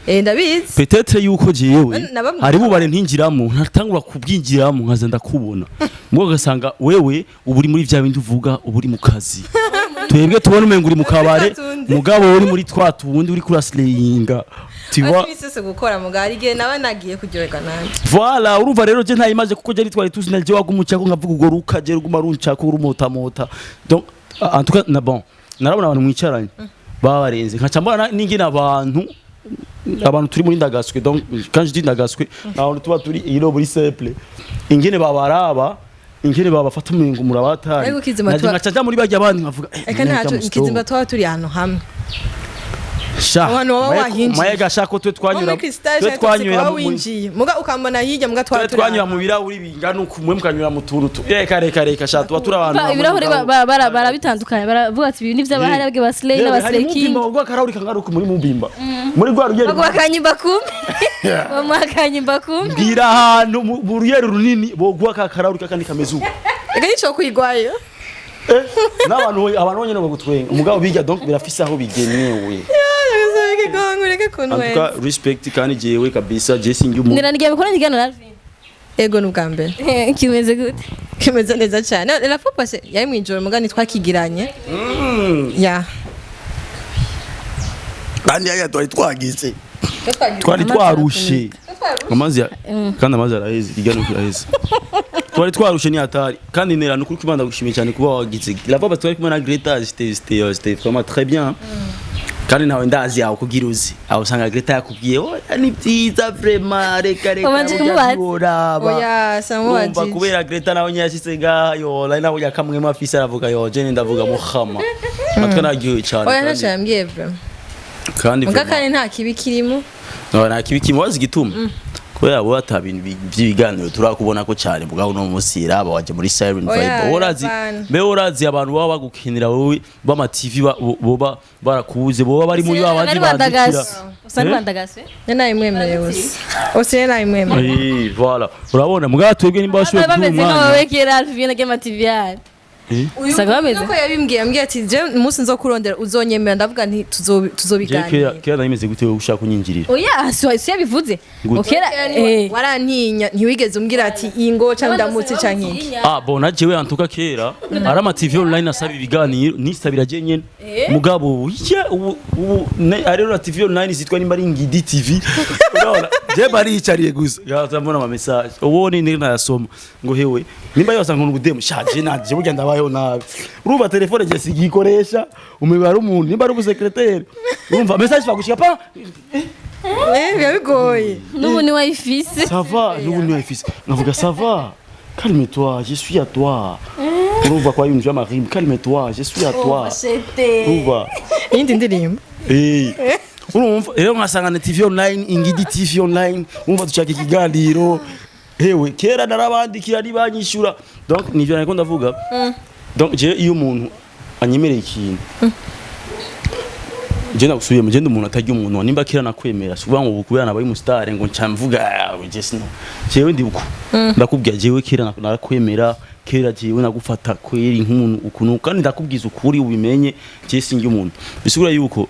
ndabizi peut-être yuko jewe hari bubare ntinjiramo ntatangura kubwinjiramo nkaza ndakubona mwo gasanga wewe uburi muri vya bindi uvuga uburi mu kazi twebwe tubona umenga uri mu kabare mugabo uri muri twatubundi uri kuraslayinga tiwa sese gukora mugari ge nabanagiye kuryoheka nanje voilà urumva rero je ntayimaze kuko je twari tuzi naje wagumuca ko nkavuga ugo rukaje ruguma runca ko urumota donc en tout cas narabona abantu mwicaranye babarenze nkaca mbona n'ingene abantu turi muri ndagaswe donc quand je dis ndagaswe abantu tuba turi iro muri simple ingene babaraba ingene babafata umengo murabatari nkaca muri bajya abandi nkavuga eka ntaco ikizimba twa turi hano hamwe Mayaga shako twe twanyura muga ukambona hirya muga twanyura mu birahuri bingana ukumwe mukanyura mu tuntu reka shatu turi abantu ibirahuri barabitandukanye baravuga ati ibintu by'abahari abwe baslay n'abaslay king ubwo karahuri kangaruka muri mubimba muri gwa rugero bakanyimba kumbi bwira ahantu mu rugero runini bogwa karahuri kandi kameze uko ega nico kwigwayo n'abantu nyene bagutwenga umugabo bijya donc birafise aho bigenewe Antuka respect kandi jewe kabisa Jessingi umuntu Niranigiye bikora ndigana na Alvin Ego n'ubwa mbere kimeze gute kimeze neza cyane la fois passée yari mwijoro mugani twakigiranye ya kandi yaya twagize twari twarushe amazi kandi amazi araheze igano kiraheze twari twarushe ni hatari kandi nera nukuri kwimanda gushimiye cyane kuba wagize la fois twari kumwe na Greta c'était vraiment très bien kandi nawe ndazi yawe kugira uzi aho usanga Greta yakubwiye ni byiza vraiment reka oya samuwaji kubera Greta nawe nyashitse gayo la nawe yakamwe mafisi aravuga yo je ndavuga muhama natwe nagiye cyane oya ntacambye vraiment kandi kandi nta kibi kirimo nta kibi kirimo wazi gituma kubera bo atabintu by'ibiganiro turakubona ko cyane bugabo no musira abawaje muri Siren Vibe orazi abantu baba bagukinira wowe bama TV boba barakubuze boba bari muri babandi bandikira usanga bandagase nayi mwemerewe ose nayi mwemerewe voilà urabona mugabo twebwe nimba bashoboye kumenya bameze nko wekera Alvin na Game TV yari Saga bameze nuko yabimbwiye ati je umunsi nzo kurondera uzonyemera ndavuga nti tuzobiganira kera naimeze gute ushaka kunyinjirira oya si yabivuze okera warantinya ntiwigeze umbwira ati ingo cyangwa ndamutse canke bona jewe antuka kera ari ama TV online asaba ibiganiro nisabira je nyene mugabo ubu ari na TV online zitwa nimba ari Ngidi TV Unaona? Je bariyicariye gusa. Gazambona ama message. Ubone ni nayasoma ngo hewe nimba yose ngo ngudemu shaje naje burya ndabayeho nabi. Urumva telefone je sigikoresha umubare umuntu nimba ari umusekreteri. Urumva message bagushika pa biba bigoye n'ubu ni wayifise ça va n'ubu ni wayifise ngavuga ça va calme-toi je suis à toi. Urumva kwa yunja marim calme-toi je suis à toi. Urumva iyindi ndirimbo urumva rero nkasanga na TV online ingidi TV online urumva dushaka ikiganiro hewe kera narabandikira ari banyishura donc nivyo nako ndavuga donc je iyo umuntu anyemereye ikintu je nagusubiye mu genda umuntu atajya umuntu nimba kera nakwemera suvuga ngo kubera nabaye umustar ngo ncamvuga just no jewe ndibuko ndakubwira jewe kera narakwemera kera jewe nagufata kweri nk'umuntu ukuntu kandi ndakubwiza ukuri ubimenye je singi umuntu bisubira yuko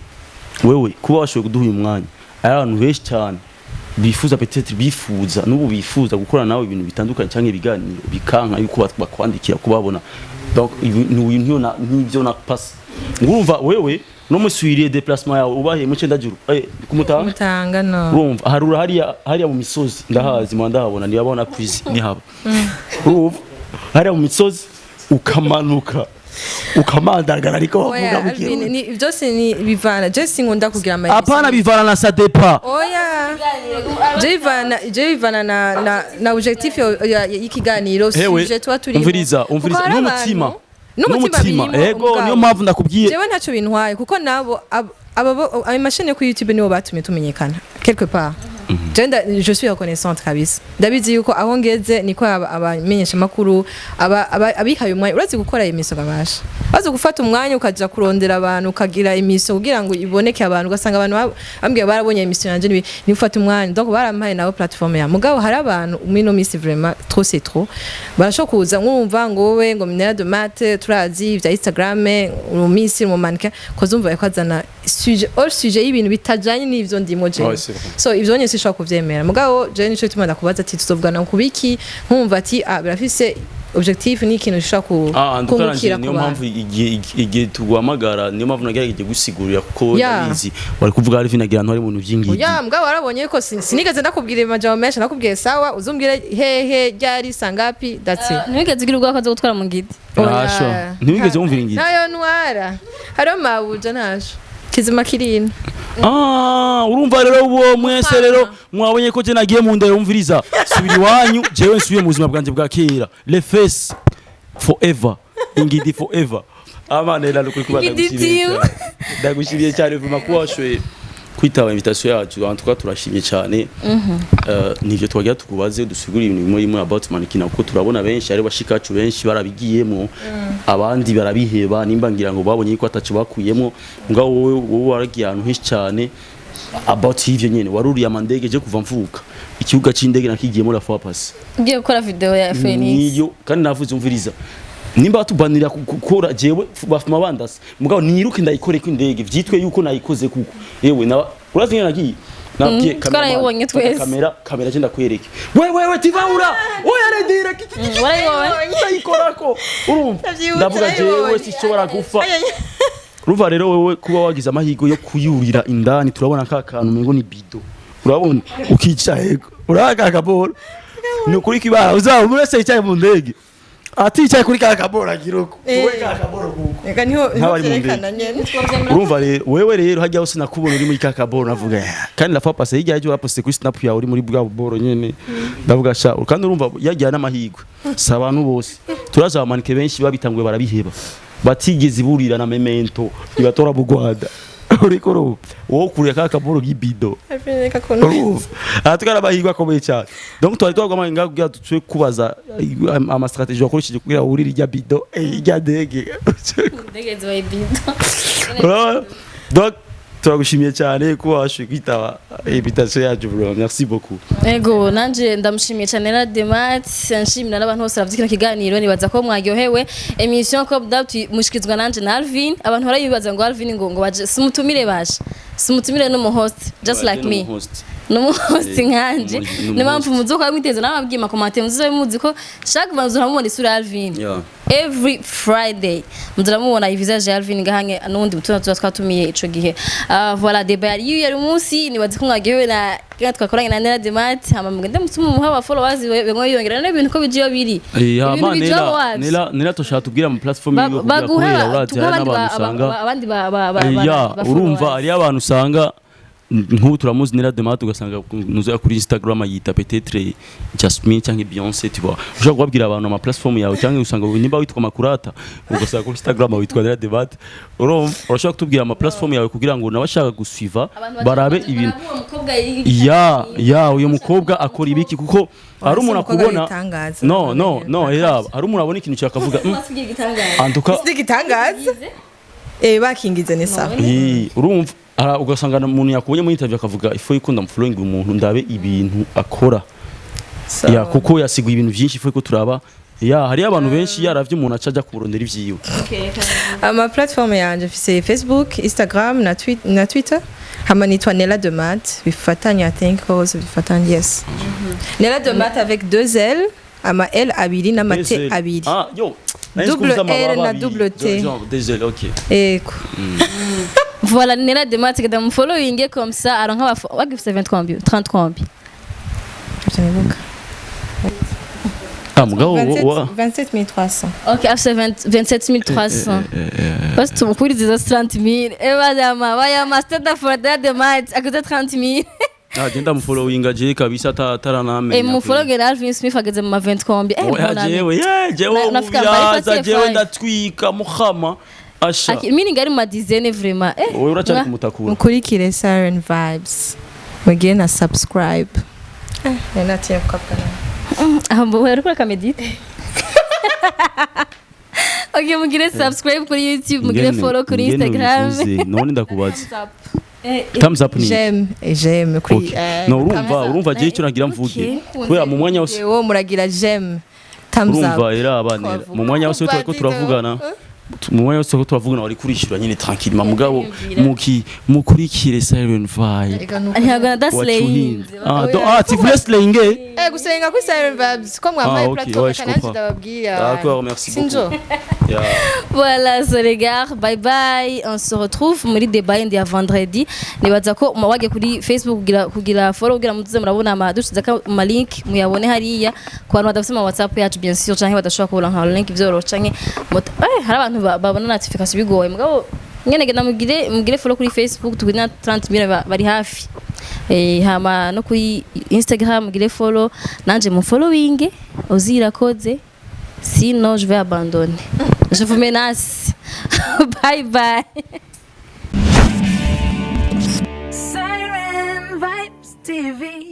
wewe kuba washoboye kuduha uyu mwanya ari abantu benshi cyane bifuza peut-être bifuza n'ubu bifuza gukora nawe ibintu bitandukanye cyangwa ibiganiro bikanka yuko bakwandikira kubabona donc n'ibyo na pass ngurumva wewe no muswiriye déplacement yawe ubahe mu cyenda juru kumutanga no urumva harura hariya mu misozi ndahazi mu ndahabona niyabona kwizi ni haba urumva hariya mu misozi ukamanuka ukamandagara ariko bavuga mu kintu ni byose ni bivana je sinkunda kugira ama apana bivana na sadepa oya je bivana na objectif y'ikiganiro suje twa turi umviriza n'umutima ego niyo mpamvu ndakubwiye jewe ntaco bintwaye kuko nabo abo mashine ku YouTube nibo batumye tumenyekana quelque part je suis reconnaissante kabisa ndabizi yuko aho ngeze niko abamenyesha makuru abikaye umwanya urazi gukora imiso gabasha bazo gufata umwanya ukaja kurondera abantu ukagira imiso kugira ngo iboneke abantu ugasanga abantu bambwiye barabonye imiso yanje ni gufata umwanya donc barampaye nawo platform ya mugabo hari abantu mino miss vraiment trop c'est trop barashokuza nkumva ngo wowe ngo minera de mate turazi vya Instagram miss mu mannequin kozumva yakwazana sujet y'ibintu bitajanye n'ivyo ndimo je so ivyo nyese shaka kuvyemera mugabo je nico tumanda kubaza ati tuzovugana kubiki nkumva ati birafise objectif ni ikintu ushaka kumukira niyo mpamvu igihe tugwamagara niyo mpamvu nagerageje gusigurira kuko ndabizi wari kuvuga hari vinagira ntari mu by'ingidi mugabo warabonye ko sinigeze ndakubwira amajambo menshi nakubwiye sawa uzumbwire hehe ryari sangapi that's it nigeze gira ubwo akaza gutwara mu ngidi ntiwigeze wumvira ingidi nayo ntwara hariho mabuja ntaje kizima kirina urumva rero uwo mwese rero mwabonye ko je nagiye mu ndero umviriza subiri wanyu jewe nsubiye mu buzima bwanje bwa kera les fesses forever ingidi forever amanera no kwikubaza ndagushimiye cyane vuma ko washoye kwitaba invitation yacu abantu twa turashimye cyane nivyo twagira tukubaze dusigura ibintu bimwe bimwe about mannequin kuko turabona benshi ari bashikacu benshi barabigiyemo abandi barabiheba nimba ngira ngo babonye ko atacu bakuyemo ngaho wowe waragiye ahantu hishi cyane about ivyo nyene waruriye amandege je kuva mvuka ikibuga c'indege nakigiyemo la fois passe ugiye gukora video ya Phoenix niyo kandi navuze umviriza nimba batubanira gukora jewe bafuma bandasa mugabo niruke ndayikore ko indege vyitwe yuko nayikoze kuko yewe na urazi ngena nagiye nabwiye kamera je ndakwereke wewe tivaura oya redira kiti ndayikorako urumva ndavuga jewe sishobora gufa ruva rero wewe kuba wagize amahigo yo kuyurira indani turabona ka kantu mengo ni bido urabona ukicaye uraga kaboro ni kuri kibara uzaba murese icyaye mu ndege aticaye kuri ka kaboro giroko wowe ka kaboro kuko eka niho zerekana nyene urumva rero wewe rero hajya hose nakubona uri muri ka kaboro navuga kandi la fois passée hirya yaje waposte kuri snap yawe uri muri bwa boro nyene ndavuga sha kandi urumva yagiye n'amahigwe si abantu bose turaza abamanike benshi babitangwe barabiheba batigeze burira na memento ibatora mu Rwanda uriko ro wo kuriya ka kaboro gibido afineka kono atukara bahigwa komeye cyane donc twari twagwama ngakugira tutwe kubaza ama strategie wakoresheje kugira urira rya bido rya dege zo bido donc turagushimiye cyane ko washoye kwitaba invitation yacu bro merci beaucoup ego nanje ndamushimiye cyane na Demat nshimira n'abantu bose bavyikira kiganiro nibaza ko mwagyohewe emission Cop Doubt mushikizwa nanje na Alvin abantu barayibaza ngo Alvin ngo baje simutumire baje simutumire no mu host just like me no mu host nkanje nimpamvu muzoka mwiteze n'ababwima komate muzobe muzi ko chaque bantu uramubona isura Alvin every Friday muzira mubona ivisage ya Alvin ngahanye nundi mutuna twatumiye ico gihe voilà débat yari umunsi nibaze ko mwagiyewe na kandi twakoranye na Nela Demat hama mugende mutuma muha aba followers bengo yongera n'ibintu ko bijiyo biri Nela toshaka tubwira mu platform yiwe kugira ko urazi n'abantu usanga abandi urumva ari abantu usanga nk'ubu turamuzi Nela Demat ugasanga nuzo kuri Instagram yita peut-être Jasmine cyangwa Beyoncé tu vois ushaka kubabwira abantu ama platform yawe cyangwa usanga nimba witwa Makurata ugasanga kuri Instagram witwa Nela Demat urashaka kutubwira ama platform yawe kugira ngo nabashaka gusuiva barabe ibintu uyo mukobwa akora ibiki kuko ari umuntu akubona no era ari umuntu abona ikintu cyakavuga antuka igitangaza bakingize ni sawa urumva ugasanga umuntu yakubonye mu interview akavuga ifo yikunda following umuntu ndabe ibintu akora kuko yasiguye ibintu byinshi ifo ko turaba hari abantu benshi yaravye umuntu acaja kurondera ivyiwe ama platform yanje fise Facebook, Instagram na Twitter hama nitwa Nela Demat bifatanya I think cause bifatanya yes Nela Demat avec 2 L ama L abiri na mate abiri double L na double T désolé OK voilà Nela Demat kada mu following comme ça aronka bagifise 23 30 combien mugabo 27300 OK after 27300 parce que pour les 30000 et madame vaya master da for Demat akuze 30000 genda mu following aje kabisa taraname mu following Alvin Smith ageze mu 20 combien jewe ndatwika mukhama asha mini ngari ma dizaine vraiment wewe uracari kumutakura mukurikire Siren Vibes mugiye na subscribe natiye kapana ambo wari kuri kamedite OK mugire subscribe kuri YouTube mugire follow kuri Instagram none ndakubaza thumbs up ni j'aime kuri no urumva je icyo nagira mvuge kubera mu mwanya wose wo muragira j'aime thumbs up urumva era abanera mu mwanya wose turiko turavugana mu mwanya wose turavugana wari kurishura nyine tranquille mugabo mukurikire Siren Vibe ntabwo ndaslaying tu voulais slaying gusenga kuri Siren Vibes ko mwambaye plateau kananje ndababwira d'accord merci beaucoup voilà so les gars bye bye on se retrouve muri débat indi ya vendredi nibaza ko mwage kuri Facebook kugira follow kugira mutuze murabona amadushiza ka link muyabone hariya ku bantu badafite ama WhatsApp yacu bien sûr canke badashobora kubona nka link byoro canke hari abantu babona notification bigoye mugabo ngene genda mugire follow kuri Facebook tugina 30000 bari hafi hama no kuri Instagram mugire follow nanje mu following uzira code sinon je vais abandonner je vous menace bye bye